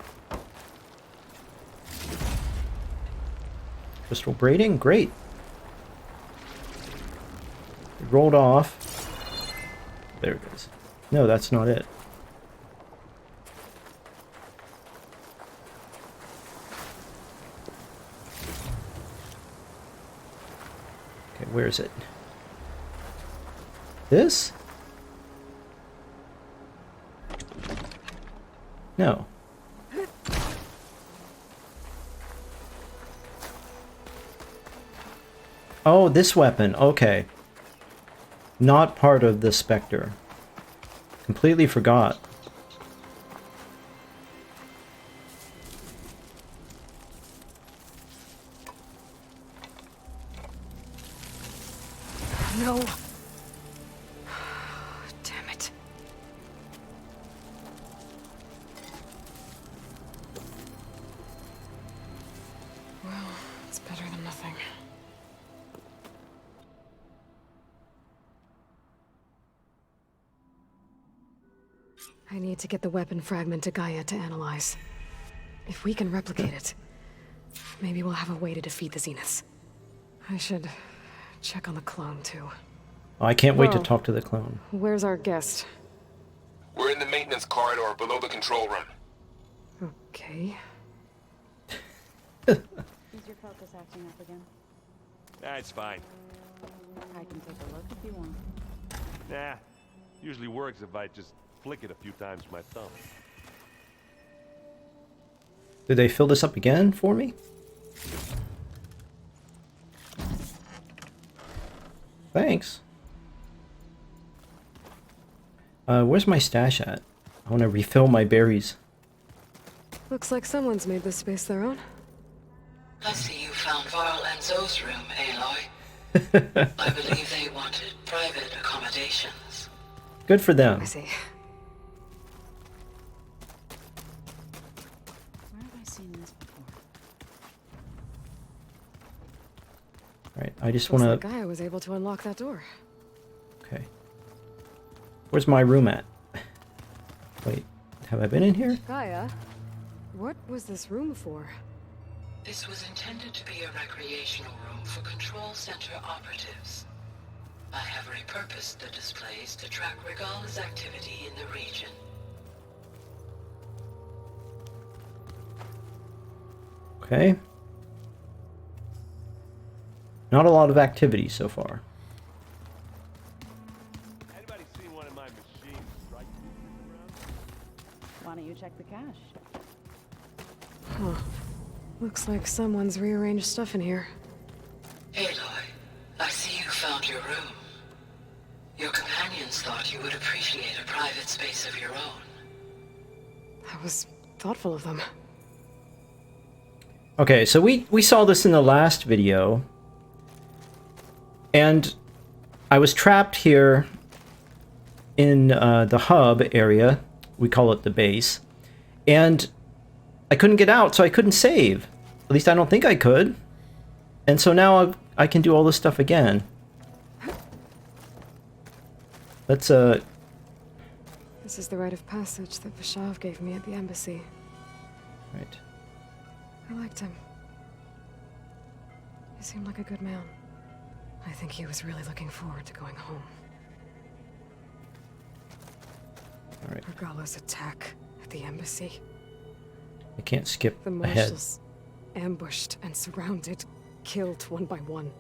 Crystal braiding? Great. It rolled off. There it is. No, that's not it. Okay, where is it? This? No. Oh, this weapon. Okay. Not part of the Specter. Completely forgot. No. Damn it. Well, it's better than nothing. I need to get the weapon fragment to GAIA to analyze. If we can replicate it, maybe we'll have a way to defeat the Zeniths. I should check on the clone, too. Oh, I can't wait to Varl, talk to the clone. Where's our guest? We're in the maintenance corridor below the control room. Okay. Is your focus acting up again? Nah, it's fine. I can take a look if you want. Nah, usually works if I just flick it a few times with my thumb. Did they fill this up again for me? Thanks. Where's my stash at? I want to refill my berries. Looks like someone's made this space their own. I see you found Varl and Zoe's room, Aloy. I believe they wanted private accommodations. Good for them. I see. Where have I seen this before? Alright, I just Looks want like to... GAIA was able to unlock that door. Okay. Where's my room at? Wait, have I been in here? GAIA? What was this room for? This was intended to be a recreational room for control center operatives. I have repurposed the displays to track Regal's activity in the region. Okay. Not a lot of activity so far. Anybody seen one of my machines strike around? Why don't you check the cache? Huh. Looks like someone's rearranged stuff in here. Aloy, I see you found your room. Your companions thought you would appreciate a private space of your own. That was thoughtful of them. Okay, so we saw this in the last video. And I was trapped here in the hub area. We call it the base. And I couldn't get out, so I couldn't save. At least I don't think I could. And so now I can do all this stuff again. Let's, This is the rite of passage that Vishav gave me at the embassy. Right. I liked him. He seemed like a good man. I think he was really looking forward to going home. Alright. Regala's attack at the embassy. I can't skip The ahead. marshals, ambushed and surrounded, killed one by one.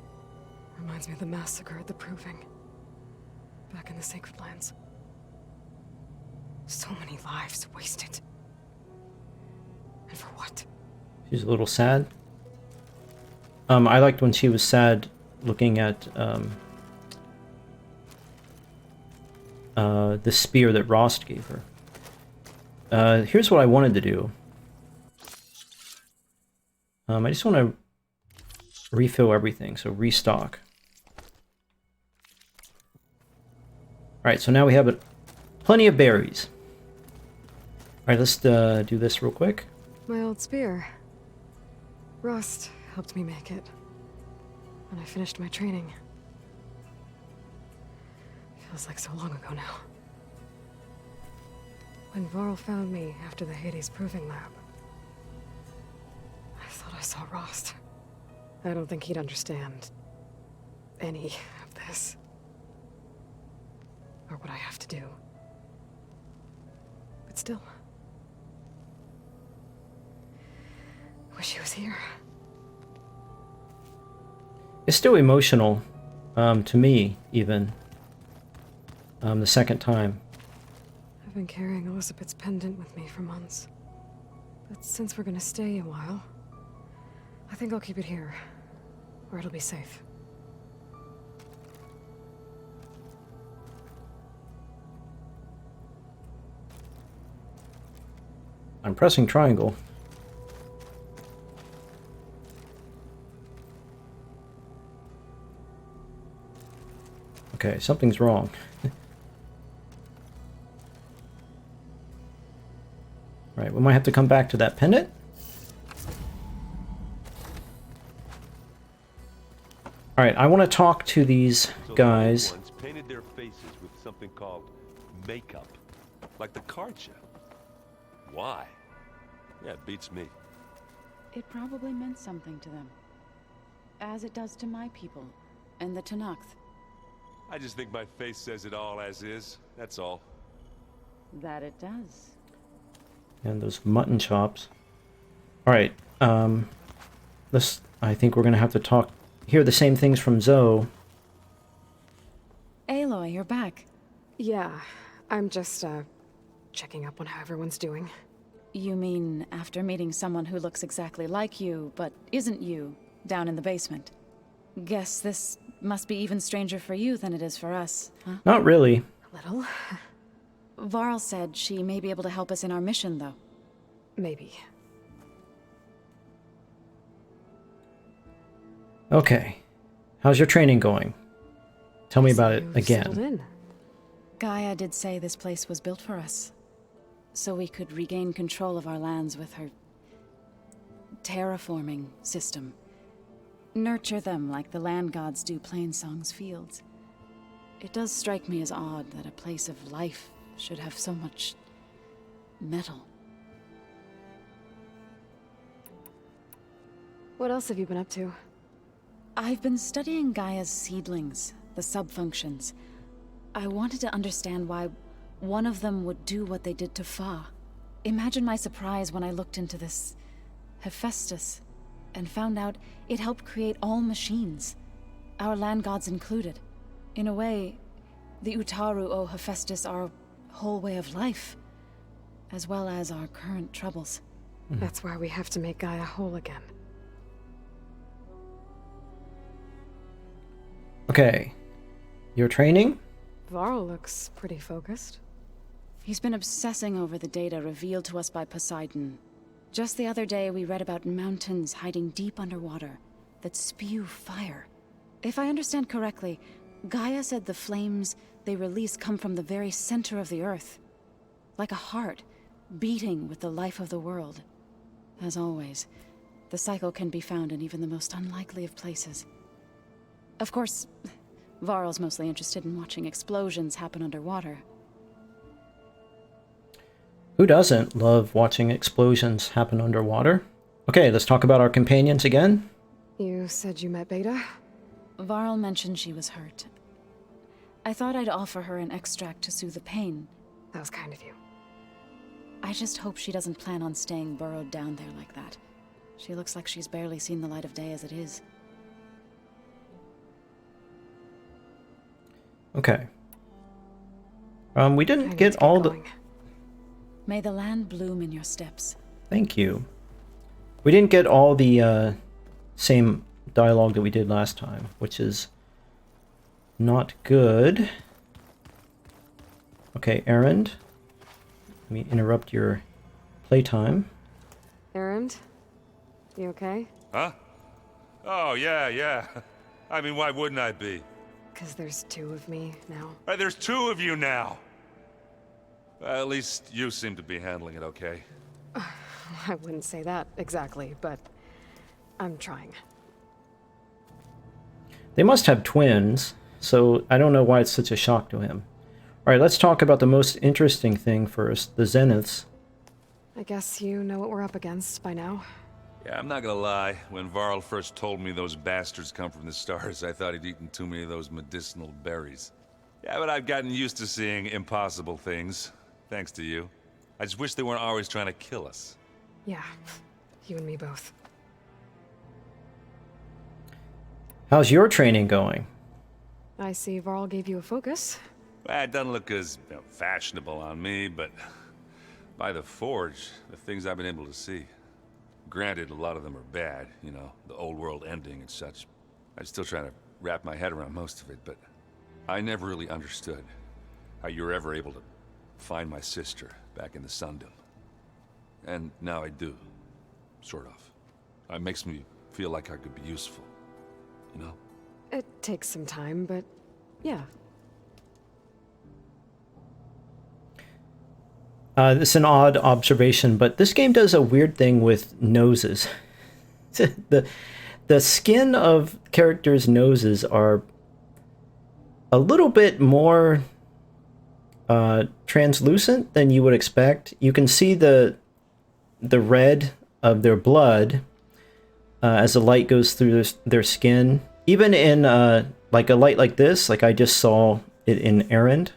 Reminds me of the massacre at the Proving. Back in the Sacred Lands. So many lives wasted. And for what? She's a little sad. I liked when she was sad looking at the spear that Rost gave her. Here's what I wanted to do. I just want to refill everything, so restock. Alright, so now we have plenty of berries. Alright, let's do this real quick. My old spear. Rust helped me make it. When I finished my training. Feels like so long ago now. When Varl found me after the Hades Proving Lab, I thought I saw Rost. I don't think he'd understand any of this. Or what I have to do. But still. Wish he was here. It's still emotional, to me, even. The second time. I've been carrying Elizabeth's pendant with me for months. But since we're gonna stay a while, I think I'll keep it here, where it'll be safe. I'm pressing triangle. Okay, something's wrong. Right, we might have to come back to that pendant. Alright, I want to talk to these guys. The ones painted their faces with something called makeup, like the card show. Why? Yeah, it beats me. It probably meant something to them. As it does to my people, and the Tenakth. I just think my face says it all as is, that's all. That it does. And those mutton chops. Alright, I think we're gonna have to hear the same things from Zoe. Aloy, you're back. Yeah, I'm just, checking up on how everyone's doing. You mean after meeting someone who looks exactly like you, but isn't you, down in the basement? Guess this must be even stranger for you than it is for us, huh? Not really. A little. Varl said she may be able to help us in our mission, though. Maybe. Okay. How's your training going? Tell me about it You've settled again. in. GAIA did say this place was built for us, so we could regain control of our lands with her terraforming system. Nurture them like the land gods do Plainsong's fields. It does strike me as odd that a place of life should have so much metal. What else have you been up to? I've been studying Gaia's seedlings, the subfunctions. I wanted to understand why one of them would do what they did to Fa. Imagine my surprise when I looked into this Hephaestus and found out it helped create all machines, our land gods included. In a way, the Utaru owe Hephaestus our whole way of life, as well as our current troubles. That's why we have to make Gaia whole again. Okay. Your training? Varl looks pretty focused. He's been obsessing over the data revealed to us by Poseidon. Just the other day, we read about mountains hiding deep underwater that spew fire. If I understand correctly, Gaia said the flames they release come from the very center of the earth. Like a heart, beating with the life of the world. As always, the cycle can be found in even the most unlikely of places. Of course, Varl's mostly interested in watching explosions happen underwater. Who doesn't love watching explosions happen underwater? Okay, let's talk about our companions again. You said you met Beta? Varl mentioned she was hurt. I thought I'd offer her an extract to soothe the pain. That was kind of you. I just hope she doesn't plan on staying burrowed down there like that. She looks like she's barely seen the light of day as it is. Okay. We didn't get all the... May the land bloom in your steps. Thank you. We didn't get all the same dialogue that we did last time, which is not good. Okay, Erend. Let me interrupt your playtime. Erend? You okay? Huh? Oh, yeah. I mean, why wouldn't I be? Because there's two of me now. There's two of you now! At least you seem to be handling it okay. I wouldn't say that exactly, but I'm trying. They must have twins, so I don't know why it's such a shock to him. Alright, let's talk about the most interesting thing first, the Zeniths. I guess you know what we're up against by now. Yeah, I'm not gonna lie. When Varl first told me those bastards come from the stars, I thought he'd eaten too many of those medicinal berries. Yeah, but I've gotten used to seeing impossible things, thanks to you. I just wish they weren't always trying to kill us. Yeah, you and me both. How's your training going? I see Varl gave you a focus. Well, it doesn't look as fashionable on me, but by the Forge, the things I've been able to see. Granted, a lot of them are bad, you know, the old world ending and such. I'm still trying to wrap my head around most of it, but I never really understood how you were ever able to find my sister back in the Sundom. And now I do, sort of. It makes me feel like I could be useful, you know? It takes some time, but yeah. This is an odd observation, but this game does a weird thing with noses. The skin of characters' noses are a little bit more translucent than you would expect. You can see the red of their blood as the light goes through their skin. Even in like a light like this, like I just saw it in Erend.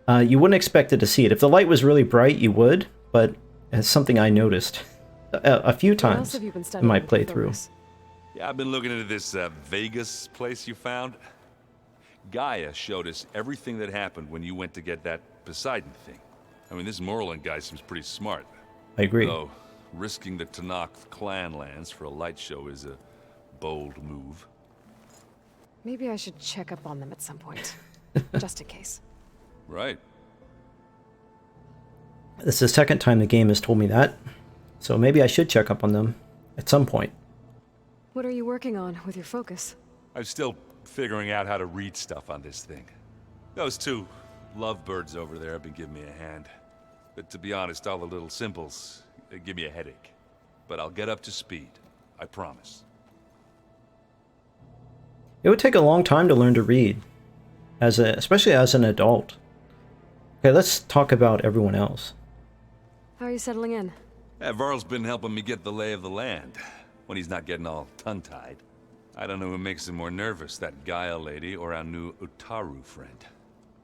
You wouldn't expect it to see it. If the light was really bright, you would, but it's something I noticed a few times in my playthrough. Yeah, I've been looking into this Vegas place you found. GAIA showed us everything that happened when you went to get that Poseidon thing. I mean, this Morland guy seems pretty smart. I agree. Though, risking the Tanakh clan lands for a light show is a bold move. Maybe I should check up on them at some point, just in case. Right. This is the second time the game has told me that, so maybe I should check up on them at some point. What are you working on with your focus? I'm still figuring out how to read stuff on this thing. Those two lovebirds over there have been giving me a hand. But to be honest, all the little symbols, they give me a headache. But I'll get up to speed, I promise. It would take a long time to learn to read, especially as an adult. Okay, let's talk about everyone else. How are you settling in? Yeah, Varl's been helping me get the lay of the land, when he's not getting all tongue-tied. I don't know who makes him more nervous, that GAIA lady or our new Utaru friend.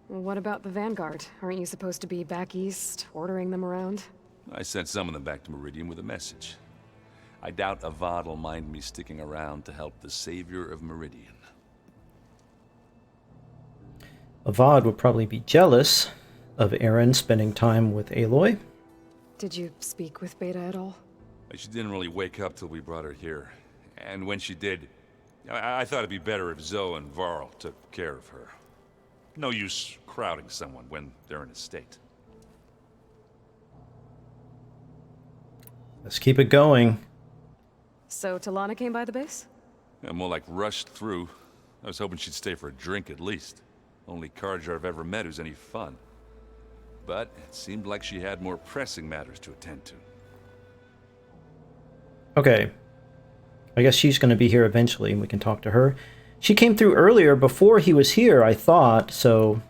Well, what about the Vanguard? Aren't you supposed to be back east, ordering them around? I sent some of them back to Meridian with a message. I doubt Avad will mind me sticking around to help the savior of Meridian. Avad would probably be jealous of Erend spending time with Aloy. Did you speak with Beta at all? She didn't really wake up till we brought her here. And when she did, I thought it'd be better if Zoe and Varl took care of her. No use crowding someone when they're in a state. Let's keep it going. So Talana came by the base? Yeah, more like rushed through. I was hoping she'd stay for a drink at least. Only Carja I've ever met who's any fun. But it seemed like she had more pressing matters to attend to. Okay. I guess she's going to be here eventually, and we can talk to her. She came through earlier before he was here, I thought, so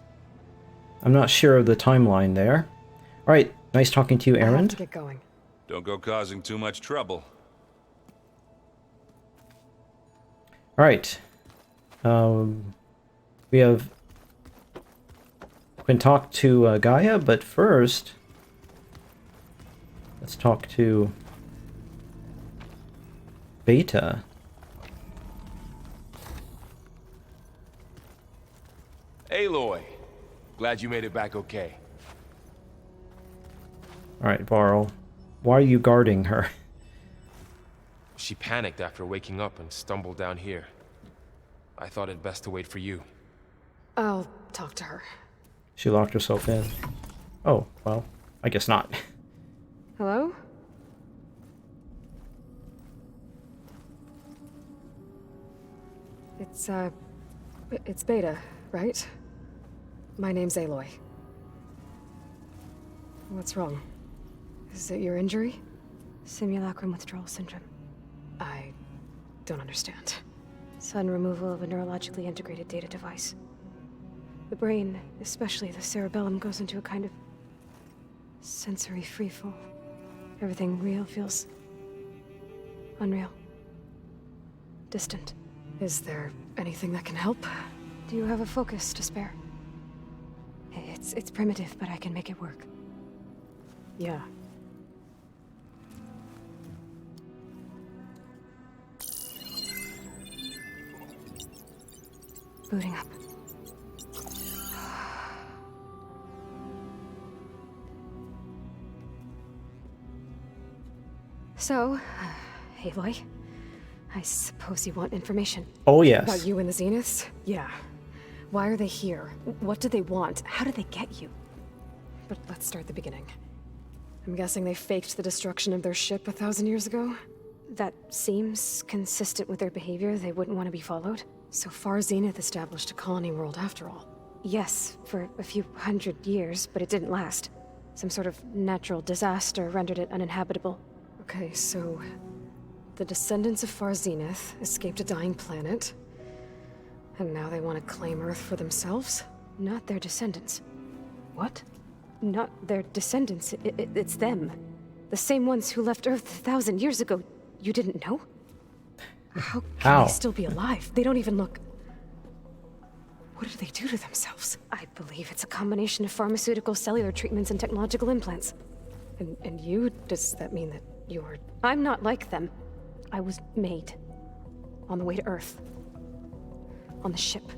I'm not sure of the timeline there. All right, nice talking to you, I have Erend. to get going. Don't go causing too much trouble. All right. We can talk to GAIA, but first, let's talk to Beta. Aloy, glad you made it back okay. All right, Varl, why are you guarding her? She panicked after waking up and stumbled down here. I thought it best to wait for you. I'll talk to her. She locked herself in. Oh, well, I guess not. Hello? It's Beta, right? My name's Aloy. What's wrong? Is it your injury? Simulacrum withdrawal syndrome. I don't understand. Sudden removal of a neurologically integrated data device. The brain, especially the cerebellum, goes into a kind of sensory freefall. Everything real feels unreal. Distant. Is there anything that can help? Do you have a focus to spare? It's primitive, but I can make it work. Yeah. Booting up. So, Aloy, I suppose you want information. Oh, yes. About you and the Zeniths? Yeah. Why are they here? What do they want? How did they get you? But let's start at the beginning. I'm guessing they faked the destruction of their ship 1,000 years ago? That seems consistent with their behavior. They wouldn't want to be followed. So far, Zenith established a colony world after all. Yes, for a few hundred years, but it didn't last. Some sort of natural disaster rendered it uninhabitable. Okay, so the descendants of Far Zenith escaped a dying planet, and now they want to claim Earth for themselves? Not their descendants. What? Not their descendants. It's them. The same ones who left Earth 1,000 years ago. You didn't know? How can they still be alive? They don't even look... What did they do to themselves? I believe it's a combination of pharmaceutical, cellular treatments, and technological implants. And you? Does that mean that you're... I'm not like them. I was made. On the way to Earth. On the ship.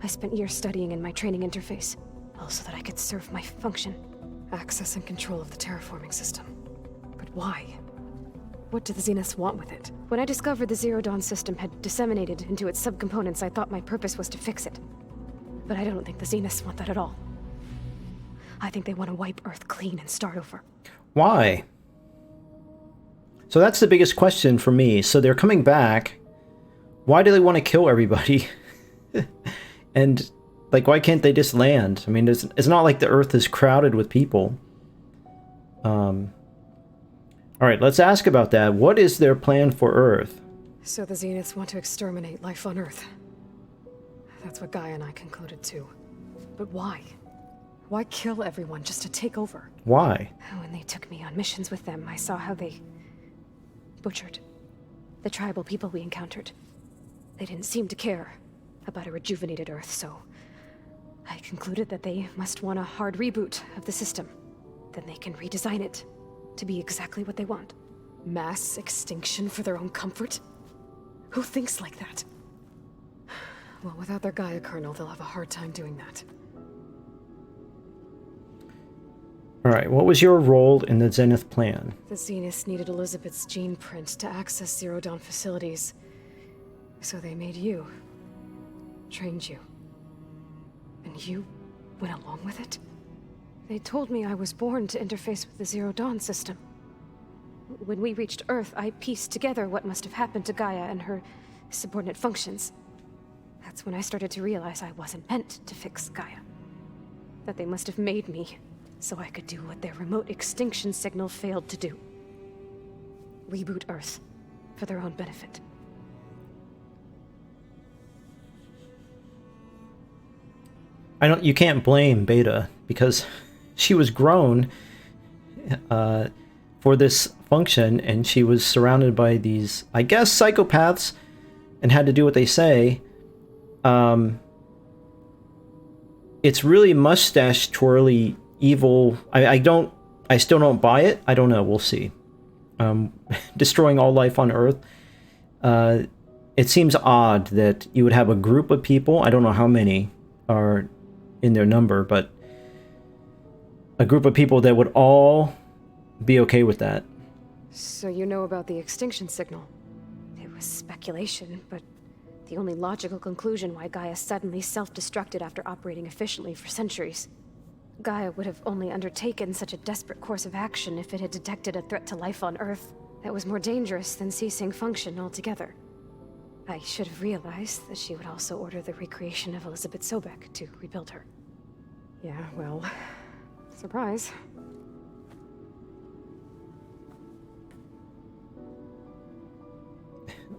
I spent years studying in my training interface, all so that I could serve my function. Access and control of the terraforming system. But why? What do the Zeniths want with it? When I discovered the Zero Dawn system had disseminated into its subcomponents, I thought my purpose was to fix it. But I don't think the Zeniths want that at all. I think they want to wipe Earth clean and start over. Why? So that's the biggest question for me. So they're coming back. Why do they want to kill everybody? And, like, why can't they just land? I mean, it's not like the Earth is crowded with people. Alright, let's ask about that. What is their plan for Earth? So the Zeniths want to exterminate life on Earth. That's what GAIA and I concluded too. But why? Why kill everyone just to take over? Why? When they took me on missions with them, I saw how they butchered the tribal people we encountered. They didn't seem to care about a rejuvenated Earth, so I concluded that they must want a hard reboot of the system. Then they can redesign it to be exactly what they want. Mass extinction for their own comfort? Who thinks like that? Well, without their GAIA kernel, they'll have a hard time doing that. Alright, what was your role in the Zenith plan? The Zeniths needed Elizabeth's gene print to access Zero Dawn facilities. So they made you. Trained you. And you went along with it? They told me I was born to interface with the Zero Dawn system. When we reached Earth, I pieced together what must have happened to GAIA and her subordinate functions. That's when I started to realize I wasn't meant to fix GAIA. That they must have made me so I could do what their remote extinction signal failed to do. Reboot Earth for their own benefit. You can't blame Beta because she was grown for this function, and she was surrounded by these, I guess, psychopaths, and had to do what they say. It's really mustache twirly evil. I still don't buy it. I don't know. We'll see. Destroying all life on Earth. It seems odd that you would have a group of people. I don't know how many are in their number, but a group of people that would all be okay with that. So you know about the extinction signal? It was speculation, but The only logical conclusion why Gaia suddenly self-destructed after operating efficiently for centuries. Gaia would have only undertaken such a desperate course of action if it had detected a threat to life on Earth that was more dangerous than ceasing function altogether. I should have realized that she would also order the recreation of Elizabeth Sobek to rebuild her. Yeah, well, surprise.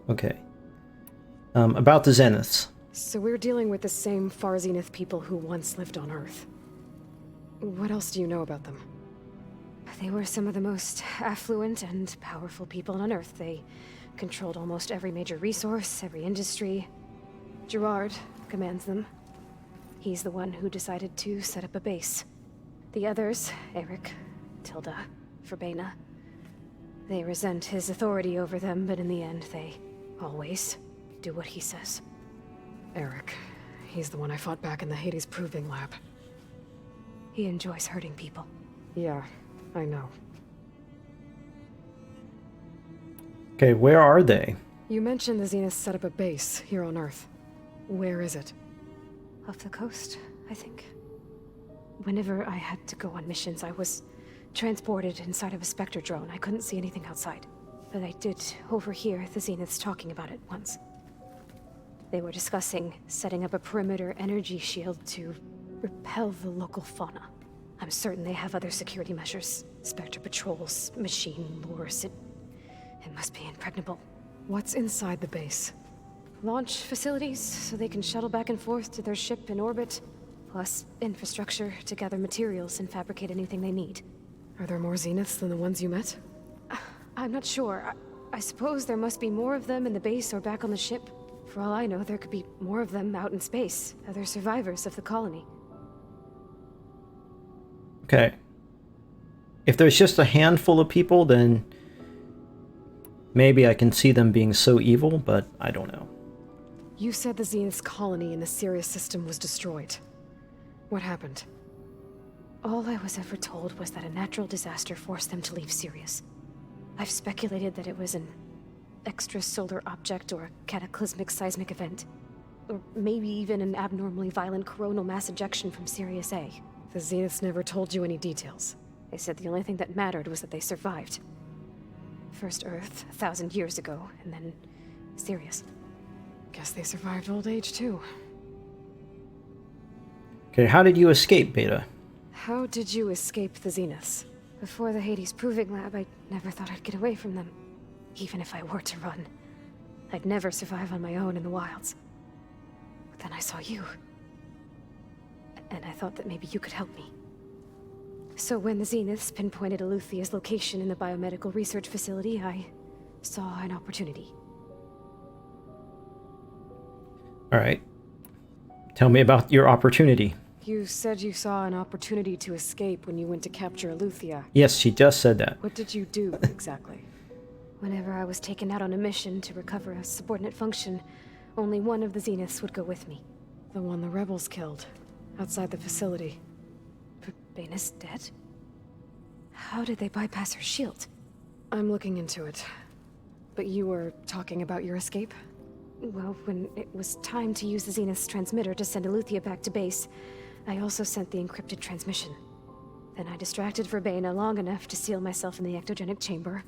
Okay. About the Zeniths. So we're dealing with the same Far Zenith people who once lived on Earth. What else do you know about them? They were some of the most affluent and powerful people on Earth. They controlled almost every major resource, every industry. Gerard commands them. He's the one who decided to set up a base. The others, Eric, Tilda, Verbena, they resent his authority over them, but in the end, they always do what he says. Eric. He's the one I fought back in the Hades Proving Lab. He enjoys hurting people. Yeah, I know. Okay, where are they? You mentioned the Zeniths set up a base here on Earth. Where is it? Off the coast, I think. Whenever I had to go on missions, I was transported inside of a Specter drone. I couldn't see anything outside. But I did overhear the Zeniths talking about it once. They were discussing setting up a perimeter energy shield to repel the local fauna. I'm certain they have other security measures. Spectre patrols, machine lures. It must be impregnable. What's inside the base? Launch facilities, so they can shuttle back and forth to their ship in orbit. Plus, infrastructure to gather materials and fabricate anything they need. Are there more Zeniths than the ones you met? I'm not sure. I suppose there must be more of them in the base or back on the ship. For all I know, there could be more of them out in space. Other survivors of the colony. Okay. If there's just a handful of people, then maybe I can see them being so evil, but I don't know. You said the Zenith's colony in the Sirius system was destroyed. What happened? All I was ever told was that a natural disaster forced them to leave Sirius. I've speculated that it was an extrasolar object or a cataclysmic seismic event. Or maybe even an abnormally violent coronal mass ejection from Sirius A. The Zeniths never told you any details. They said the only thing that mattered was that they survived. First Earth, 1,000 years ago, and then Sirius. Guess they survived old age too. Okay, how did you escape, Beta? How did you escape the Zeniths? Before the Hades Proving Lab, I never thought I'd get away from them. Even if I were to run. I'd never survive on my own in the wilds. But then I saw you. And I thought that maybe you could help me. So when the Zeniths pinpointed Aletheia's location in the biomedical research facility, I saw an opportunity. Alright. Tell me about your opportunity. You said you saw an opportunity to escape when you went to capture Aletheia. Yes, she just said that. What did you do, exactly? Whenever I was taken out on a mission to recover a subordinate function, only one of the Zeniths would go with me. The one the rebels killed, outside the facility. Verbena's dead? How did they bypass her shield? I'm looking into it. But you were talking about your escape? Well, when it was time to use the Zenith's transmitter to send Aletheia back to base, I also sent the encrypted transmission. Then I distracted Verbena long enough to seal myself in the ectogenic chamber,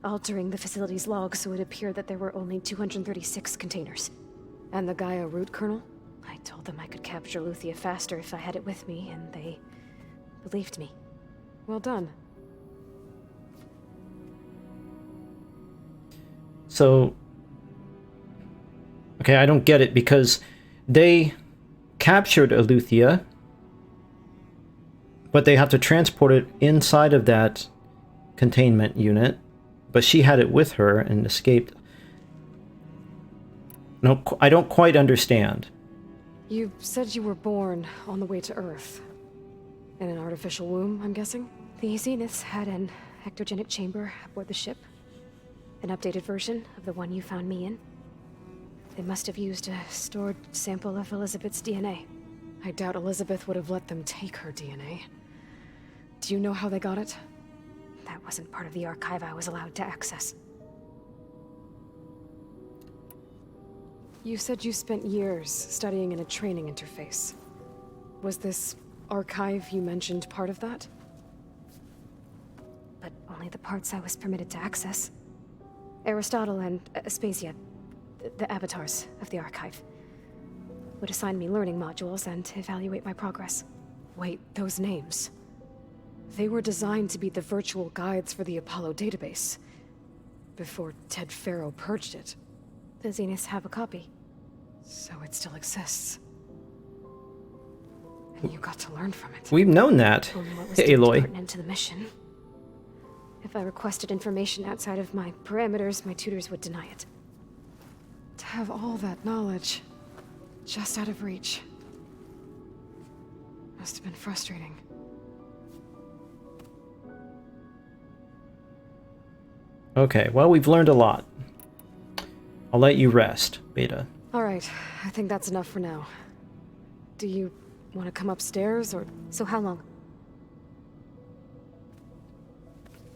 altering the facility's log so it appeared that there were only 236 containers. And the Gaia root kernel? I told them I could capture Aletheia faster if I had it with me, and they believed me. Well done. So, okay, I don't get it, because they captured Aletheia, but they have to transport it inside of that containment unit, but she had it with her and escaped. No, I don't quite understand. You said you were born on the way to Earth. In an artificial womb, I'm guessing? The Zeniths had an ectogenic chamber aboard the ship. An updated version of the one you found me in. They must have used a stored sample of Elizabeth's DNA. I doubt Elizabeth would have let them take her DNA. Do you know how they got it? That wasn't part of the archive I was allowed to access. You said you spent years studying in a training interface. Was this archive you mentioned part of that? But only the parts I was permitted to access. Aristotle and Aspasia, the avatars of the archive, would assign me learning modules and evaluate my progress. Wait, those names. They were designed to be the virtual guides for the Apollo database. Before Ted Faro purged it. The Zeniths have a copy. So it still exists. And you got to learn from it. We've known that, Only what was deemed Aloy. pertinent to the mission. If I requested information outside of my parameters, my tutors would deny it. To have all that knowledge, just out of reach. Must have been frustrating. Okay, well, we've learned a lot. I'll let you rest, Beta. Alright, I think that's enough for now. Do you want to come upstairs, or...? So how long?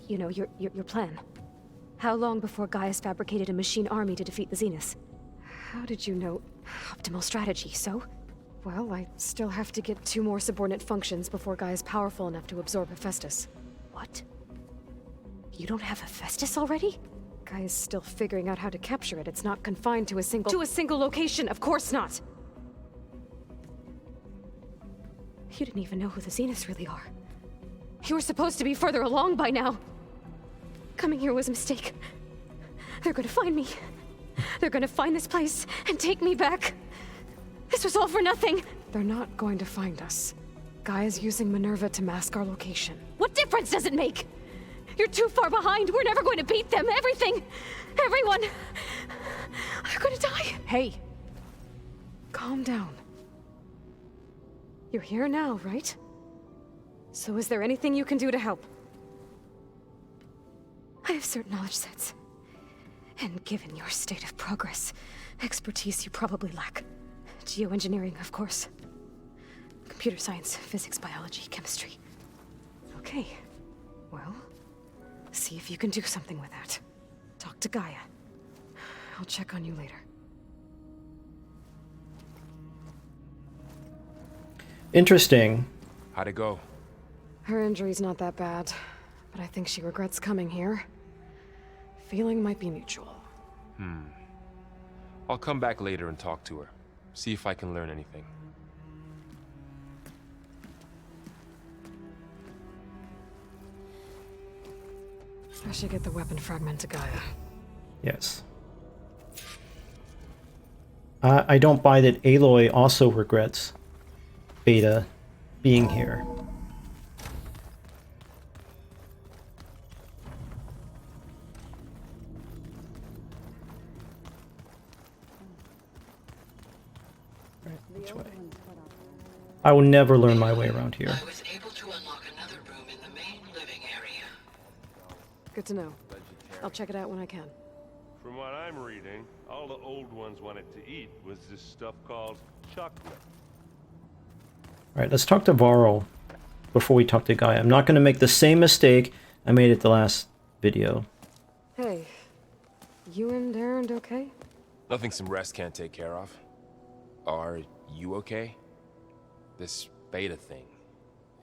You know, your plan. How long before Gaia's fabricated a machine army to defeat the Zeniths? How did you know? Optimal strategy, so? Well, I still have to get 2 more subordinate functions before Gaia's powerful enough to absorb Hephaestus. What? You don't have Hephaestus already? Gaia's still figuring out how to capture it. It's not confined to a single... To a single location, of course not! You didn't even know who the Zeniths really are. You were supposed to be further along by now! Coming here was a mistake. They're gonna find me. They're gonna find this place and take me back. This was all for nothing. They're not going to find us. Gaia's using Minerva to mask our location. What difference does it make? You're too far behind. We're never going to beat them. Everything, everyone, are gonna die. Hey, calm down. You're here now, right? So is there anything you can do to help? I have certain knowledge sets. And given your state of progress, expertise you probably lack. Geoengineering, of course. Computer science, physics, biology, chemistry. Okay. Well, see if you can do something with that. Talk to Gaia. I'll check on you later. Interesting. How'd it go? Her injury's not that bad, but I think she regrets coming here. Feeling might be mutual. I'll come back later and talk to her. See if I can learn anything. I should get the weapon fragment to Gaia. Yes. I don't buy that Aloy also regrets Beta being here. Which way? I will never learn my way around here. I was able to unlock another room in the main living area. Good to know. I'll check it out when I can. From what I'm reading, all the old ones wanted to eat was this stuff called chocolate. Alright, let's talk to Varl before we talk to Gaia. I'm not going to make the same mistake I made at the last video. Hey, you and Erend okay? Nothing some rest can't take care of. Are you okay? This Beta thing,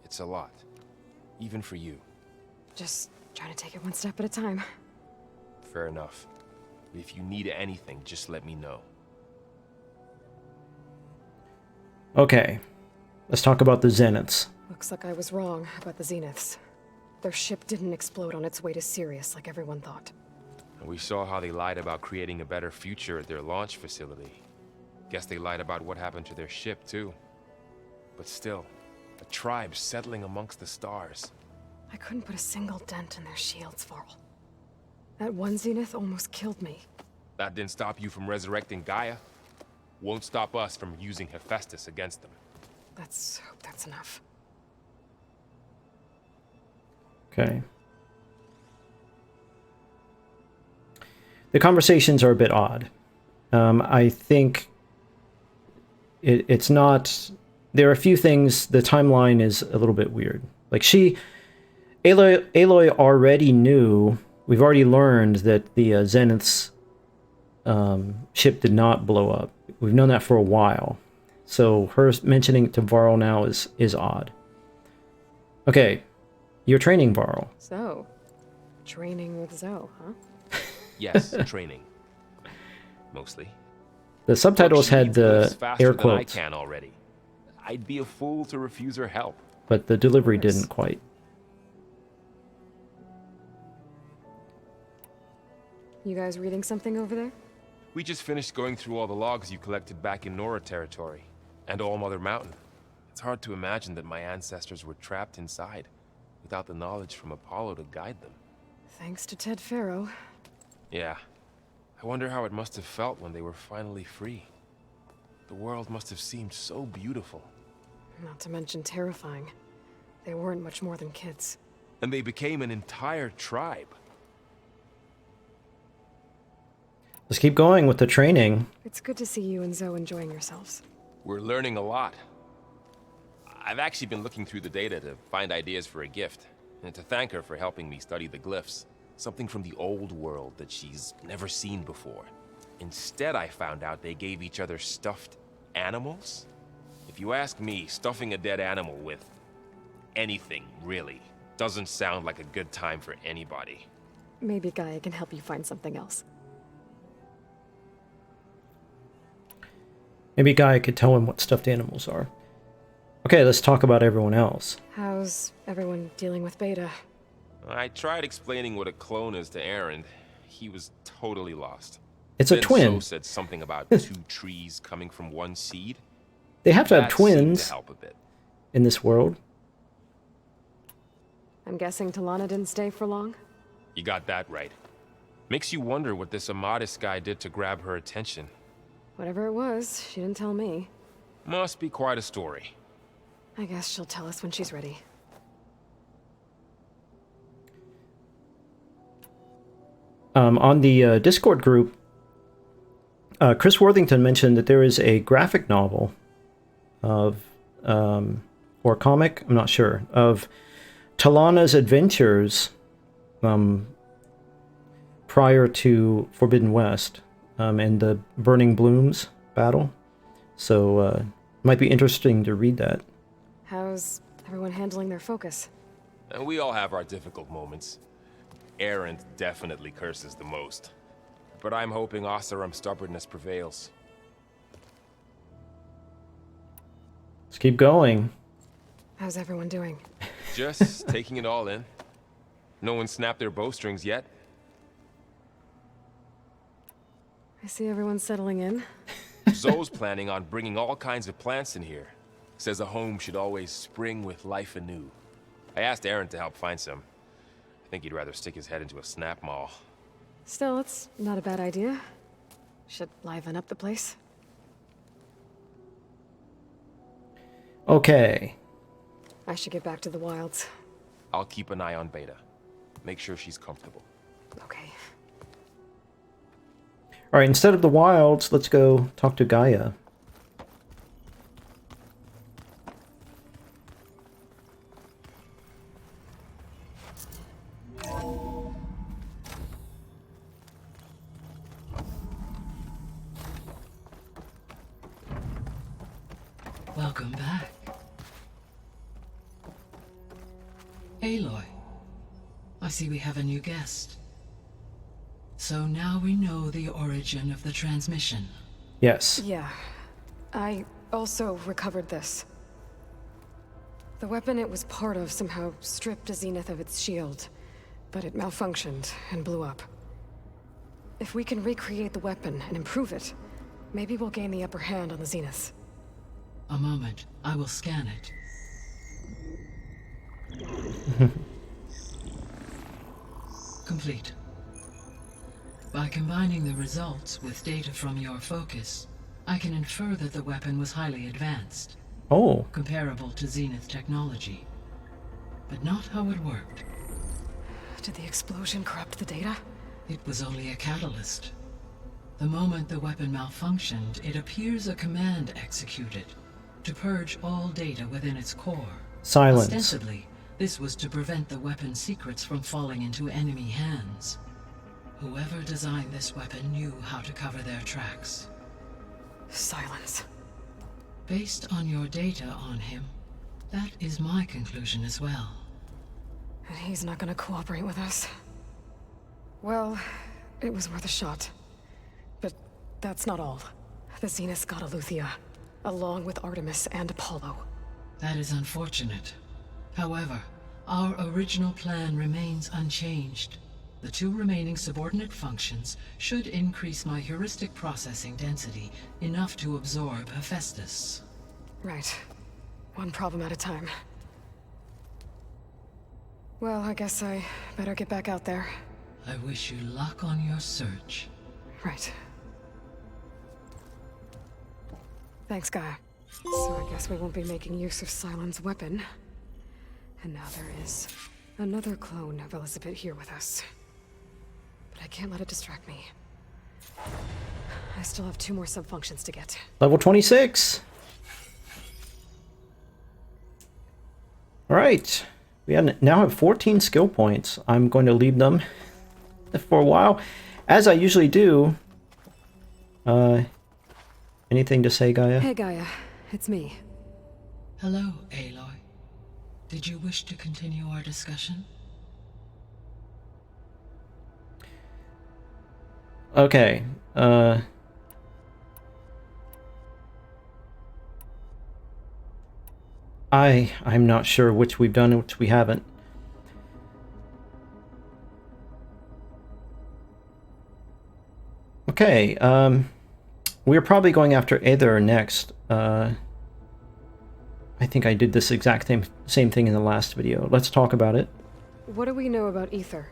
it's a lot. Even for you. Just trying to take it one step at a time. Fair enough. If you need anything, just let me know. Okay, let's talk about the Zeniths. Looks like I was wrong about the Zeniths. Their ship didn't explode on its way to Sirius like everyone thought. And we saw how they lied about creating a better future at their launch facility. Guess they lied about what happened to their ship, too. But still, a tribe settling amongst the stars. I couldn't put a single dent in their shields, Varl. That one Zenith almost killed me. That didn't stop you from resurrecting Gaia. Won't stop us from using Hephaestus against them. Let's hope that's enough. Okay. The conversations are a bit odd. I think it's not... There are a few things... The timeline is a little bit weird. Like Aloy already knew... We've already learned that the Zenith's ship did not blow up. We've known that for a while. So her mentioning it to Varl now is odd. Okay, you're training Varl. So, training with Zoe, huh? Yes, training. Mostly. The subtitles had the air quotes. I can already. I'd be a fool to refuse her help. But the delivery didn't quite. You guys reading something over there? We just finished going through all the logs you collected back in Nora territory, and All Mother Mountain. It's hard to imagine that my ancestors were trapped inside, without the knowledge from Apollo to guide them. Thanks to Ted Faro. Yeah. I wonder how it must have felt when they were finally free. The world must have seemed so beautiful. Not to mention terrifying. They weren't much more than kids. And they became an entire tribe. Let's keep going with the training. It's good to see you and Zoe enjoying yourselves. We're learning a lot. I've actually been looking through the data to find ideas for a gift, and to thank her for helping me study the glyphs. Something from the old world that she's never seen before. Instead, I found out they gave each other stuffed animals. If you ask me, stuffing a dead animal with anything, really, doesn't sound like a good time for anybody. Maybe GAIA can help you find something else. Maybe GAIA could tell him what stuffed animals are. Okay, let's talk about everyone else. How's everyone dealing with Beta? I tried explaining what a clone is to Erend. He was totally lost. It's a twin. So said something about 2 trees coming from one seed. They have to have That twins seemed to help a bit. in this world. I'm guessing Talana didn't stay for long? You got that right. Makes you wonder what this Amadis guy did to grab her attention. Whatever it was, she didn't tell me. Must be quite a story. I guess she'll tell us when she's ready. On the Discord group, Chris Worthington mentioned that there is a graphic novel of, or comic, I'm not sure, of Talana's adventures prior to Forbidden West and the Burning Blooms battle. So might be interesting to read that. How's everyone handling their focus? And we all have our difficult moments. Erend definitely curses the most. But I'm hoping Oseram's stubbornness prevails. Let's keep going. How's everyone doing? Just taking it all in. No one snapped their bowstrings yet. I see everyone settling in. Zoe's planning on bringing all kinds of plants in here. Says a home should always spring with life anew. I asked Erend to help find some. I think he'd rather stick his head into a snap mall. Still, it's not a bad idea. Should liven up the place. Okay. I should get back to the wilds. I'll keep an eye on Beta. Make sure she's comfortable. Okay. Alright, instead of the wilds, let's go talk to GAIA. Welcome back. Aloy, I see we have a new guest. So now we know the origin of the transmission. Yes. Yeah. I also recovered this. The weapon it was part of somehow stripped a Zenith of its shield, but it malfunctioned and blew up. If we can recreate the weapon and improve it, maybe we'll gain the upper hand on the Zeniths. A moment, I will scan it. Complete. By combining the results with data from your focus, I can infer that the weapon was highly advanced. Oh. Comparable to Zenith technology. But not how it worked. Did the explosion corrupt the data? It was only a catalyst. The moment the weapon malfunctioned, it appears a command executed to purge all data within its core. Silence. Ostensibly, this was to prevent the weapon's secrets from falling into enemy hands. Whoever designed this weapon knew how to cover their tracks. Silence. Based on your data on him, that is my conclusion as well. And he's not gonna cooperate with us. Well, it was worth a shot. But that's not all. The Zeniths got Aletheia, along with Artemis and Apollo. That is unfortunate. However, our original plan remains unchanged. The 2 remaining subordinate functions should increase my heuristic processing density enough to absorb Hephaestus. Right. One problem at a time. Well, I guess I better get back out there. I wish you luck on your search. Right. Thanks, Gaia. So I guess we won't be making use of Cylon's weapon. And now there is another clone of Elizabeth here with us. But I can't let it distract me. I still have 2 more sub-functions to get. Level 26. Alright. We now have 14 skill points. I'm going to leave them for a while, as I usually do. Anything to say, Gaia? Hey, Gaia. It's me. Hello, Aloy. Did you wish to continue our discussion? Okay. I'm not sure which we've done and which we haven't. Okay, we're probably going after Aether next. I think I did this exact same thing in the last video. Let's talk about it. What do we know about Ether?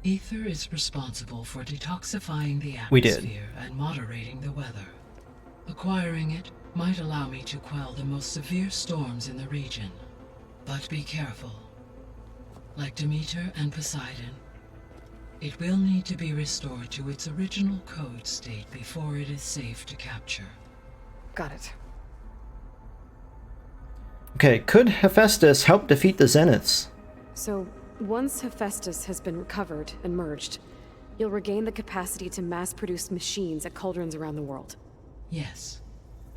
Ether is responsible for detoxifying the We did. atmosphere and moderating the weather. Acquiring it might allow me to quell the most severe storms in the region. But be careful. Like Demeter and Poseidon, it will need to be restored to its original code state before it is safe to capture. Got it. Okay, could Hephaestus help defeat the Zeniths? So, once Hephaestus has been recovered and merged, you'll regain the capacity to mass-produce machines at cauldrons around the world. Yes,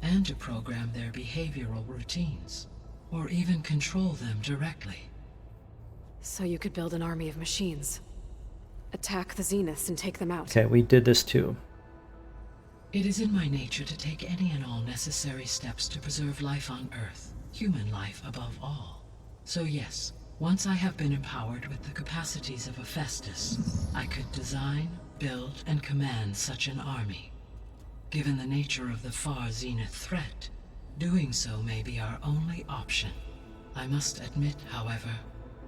and to program their behavioral routines, or even control them directly. So you could build an army of machines. Attack the Zeniths and take them out. Okay, we did this too. It is in my nature to take any and all necessary steps to preserve life on Earth, human life above all. So yes, once I have been empowered with the capacities of Hephaestus, I could design, build, and command such an army. Given the nature of the far Zenith threat, doing so may be our only option. I must admit, however,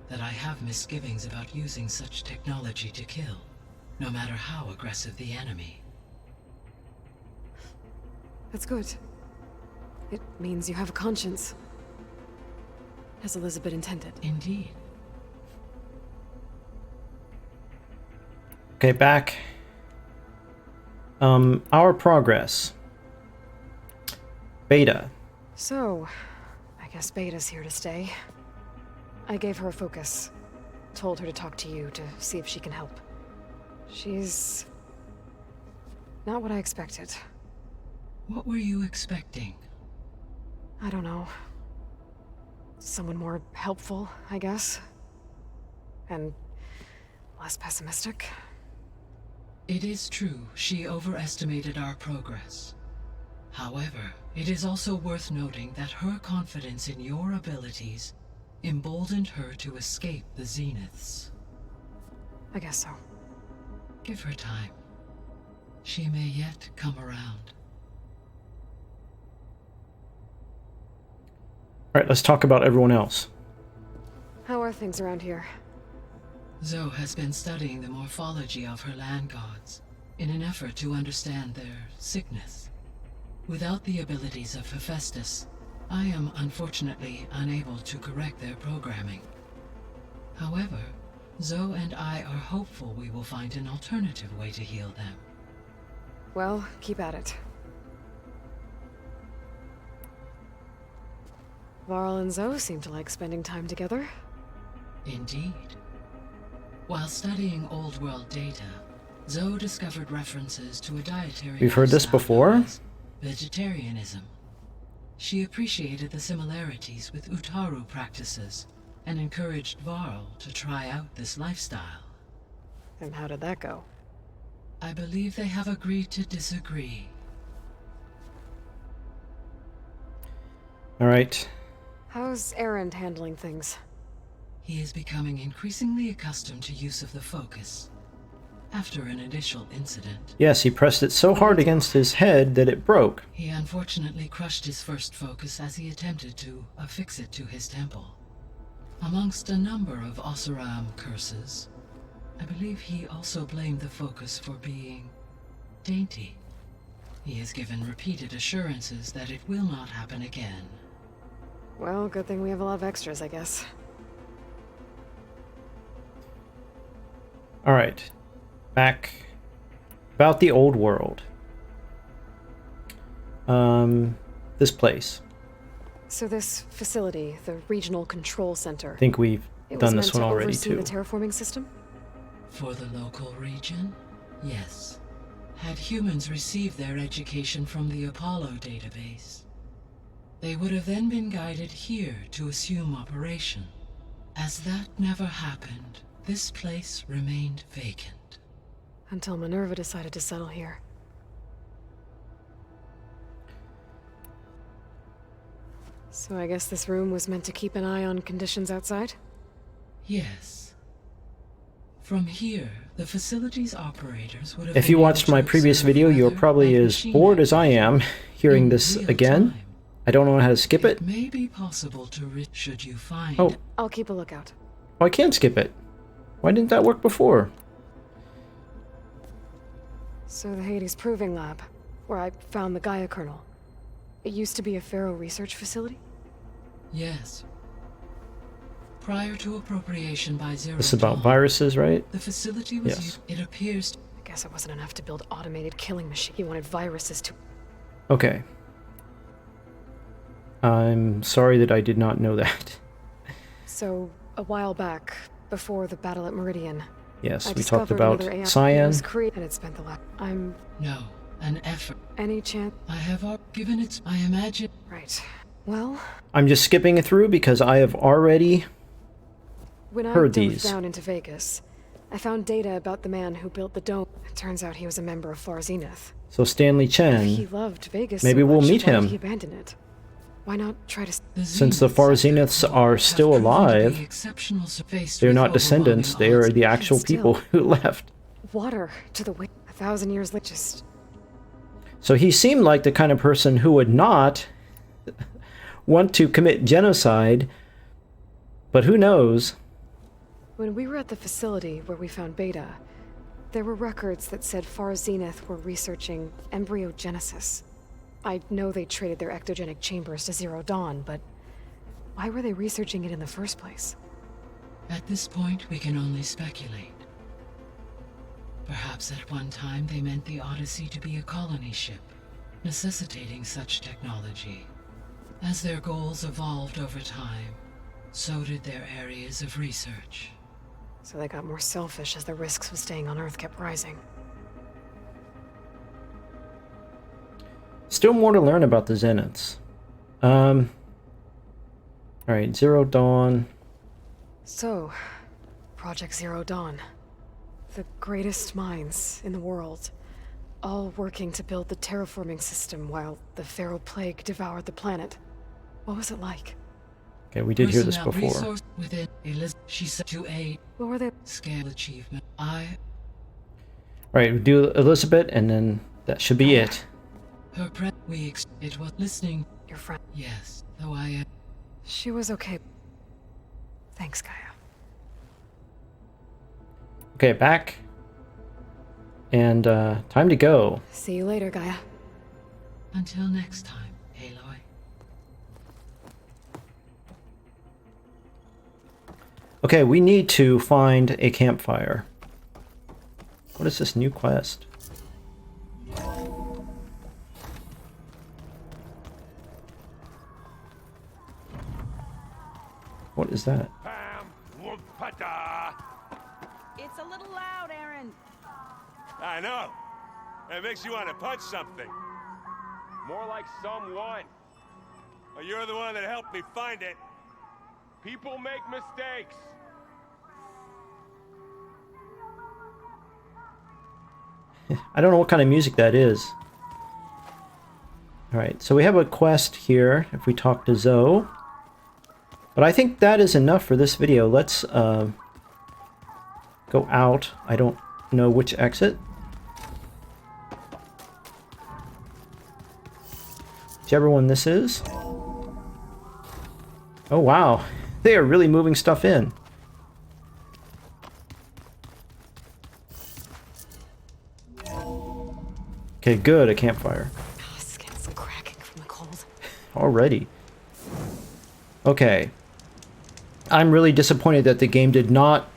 that I have misgivings about using such technology to kill, no matter how aggressive the enemy. That's good. It means you have a conscience. As Elizabeth intended. Indeed. Okay, back. Our progress. Beta. So, I guess Beta's here to stay. I gave her a focus. Told her to talk to you to see if she can help. She's not what I expected. What were you expecting? I don't know. Someone more helpful, I guess. And less pessimistic. It is true, she overestimated our progress. However, it is also worth noting that her confidence in your abilities emboldened her to escape the Zeniths. I guess so. Give her time. She may yet come around. Alright, let's talk about everyone else. How are things around here? Zoe has been studying the morphology of her land gods in an effort to understand their sickness. Without the abilities of Hephaestus, I am unfortunately unable to correct their programming. However, Zoe and I are hopeful we will find an alternative way to heal them. Well, keep at it. Varl and Zoe seem to like spending time together. Indeed. While studying old world data, Zoe discovered references to a dietary We've heard this lifestyle before? known as vegetarianism. She appreciated the similarities with Utaru practices and encouraged Varl to try out this lifestyle. And how did that go? I believe they have agreed to disagree. All right. How's Erend handling things? He is becoming increasingly accustomed to use of the focus. After an initial incident, Yes, he pressed it so hard against his head that it broke. he unfortunately crushed his first focus as he attempted to affix it to his temple. Amongst a number of Oseram curses, I believe he also blamed the focus for being dainty. He has given repeated assurances that it will not happen again. Well, good thing we have a lot of extras, I guess. All right. Back about the old world. This place. So this facility, the Regional Control Center, I think we've it done was this meant one to already oversee too. the terraforming system? For the local region, yes. Had humans received their education from the Apollo database, they would have then been guided here to assume operation. As that never happened, this place remained vacant. Until Minerva decided to settle here. So I guess this room was meant to keep an eye on conditions outside? Yes. From here, the facility's operators would have If you been watched able my to previous observe video, you're weather probably and as machine bored as I am hearing in this real again. time. I don't know how to skip it. It may be possible to should you find. Oh, I'll keep a lookout. I can skip it. Why didn't that work before? So the Hades Proving Lab, where I found the GAIA kernel. It used to be a Pharaoh research facility? Yes. Prior to appropriation by Zero This is about Dawn, viruses, right? the facility was Yes. it appears I guess it wasn't enough to build automated killing machine. He wanted viruses to... Okay. I'm sorry that I did not know that. So, a while back, before the battle at Meridian, Yes, I we talked discovered about another AI. cyan. It was and it spent the last... I'm... no an effort. Any chance... I have given it. I imagine. Right. Well, I'm just skipping it through because I have already when I heard dove these. down into Vegas, I found data about the man who built the dome. It turns out he was a member of Far Zenith. So Stanley If he Chen, loved Vegas maybe so we'll much, meet why him. did he abandon it? Why not try to... Since the Far Zeniths are still alive, they're not descendants, they are the actual people who left. Water to the way 1,000 years later. Just... So he seemed like the kind of person who would not want to commit genocide, but who knows? When we were at the facility where we found Beta, there were records that said Far Zenith were researching embryogenesis. I know they traded their ectogenic chambers to Zero Dawn, but why were they researching it in the first place? At this point, we can only speculate. Perhaps at one time they meant the Odyssey to be a colony ship, necessitating such technology. As their goals evolved over time, so did their areas of research. So they got more selfish as the risks of staying on Earth kept rising. Still more to learn about the Zeniths. Alright, Zero Dawn. So, Project Zero Dawn. The greatest minds in the world, all working to build the terraforming system while the Pharaoh Plague devoured the planet. What was it like? Okay, we did hear this Personnel before. resource within she said to aid What were they? scale achievement. Alright, we do Elizabeth, and then that should be it. Her it was listening. Your friend. Yes, though I am. She was okay. Thanks, Gaia. Okay, back. And time to go. See you later, Gaia. Until next time, Aloy. Okay, we need to find a campfire. What is this new quest? What is that? It's a little loud, Erend. I know. It makes you want to punch something. More like someone. Well, you're the one that helped me find it. People make mistakes. I don't know what kind of music that is. Alright, so we have a quest here if we talk to Zoe. But I think that is enough for this video. Let's go out. I don't know which exit. Whichever one this is. Oh wow, they are really moving stuff in. Okay, good, a campfire. Oh, skin's cracking from the cold. Already. Okay. I'm really disappointed that the game did not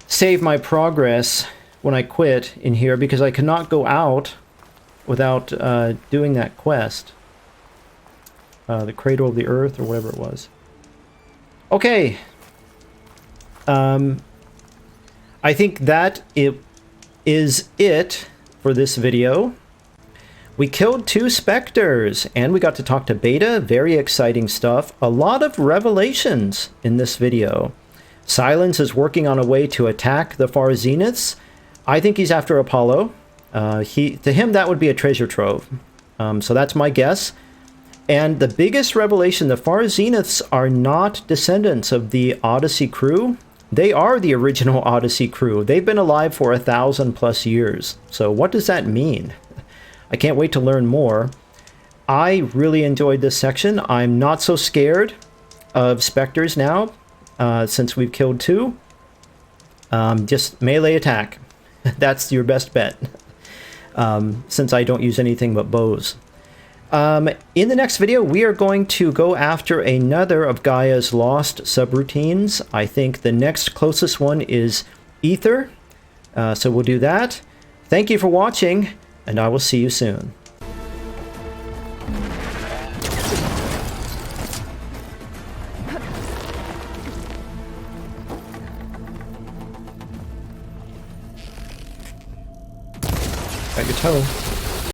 save my progress when I quit in here because I could not go out without doing that quest. The Cradle of the Earth or whatever it was. Okay. I think that is it for this video. We killed 2 Specters, and we got to talk to Beta. Very exciting stuff. A lot of revelations in this video. Silence is working on a way to attack the Far Zeniths. I think he's after Apollo. To him, that would be a treasure trove. So that's my guess. And the biggest revelation, the Far Zeniths are not descendants of the Odyssey crew. They are the original Odyssey crew. They've been alive for 1,000+ years. So what does that mean? I can't wait to learn more. I really enjoyed this section. I'm not so scared of Specters now, since we've killed 2. Just melee attack. That's your best bet, since I don't use anything but bows. In the next video, we are going to go after another of Gaia's lost subroutines. I think the next closest one is Ether. So we'll do that. Thank you for watching, and I will see you soon. Got your toe.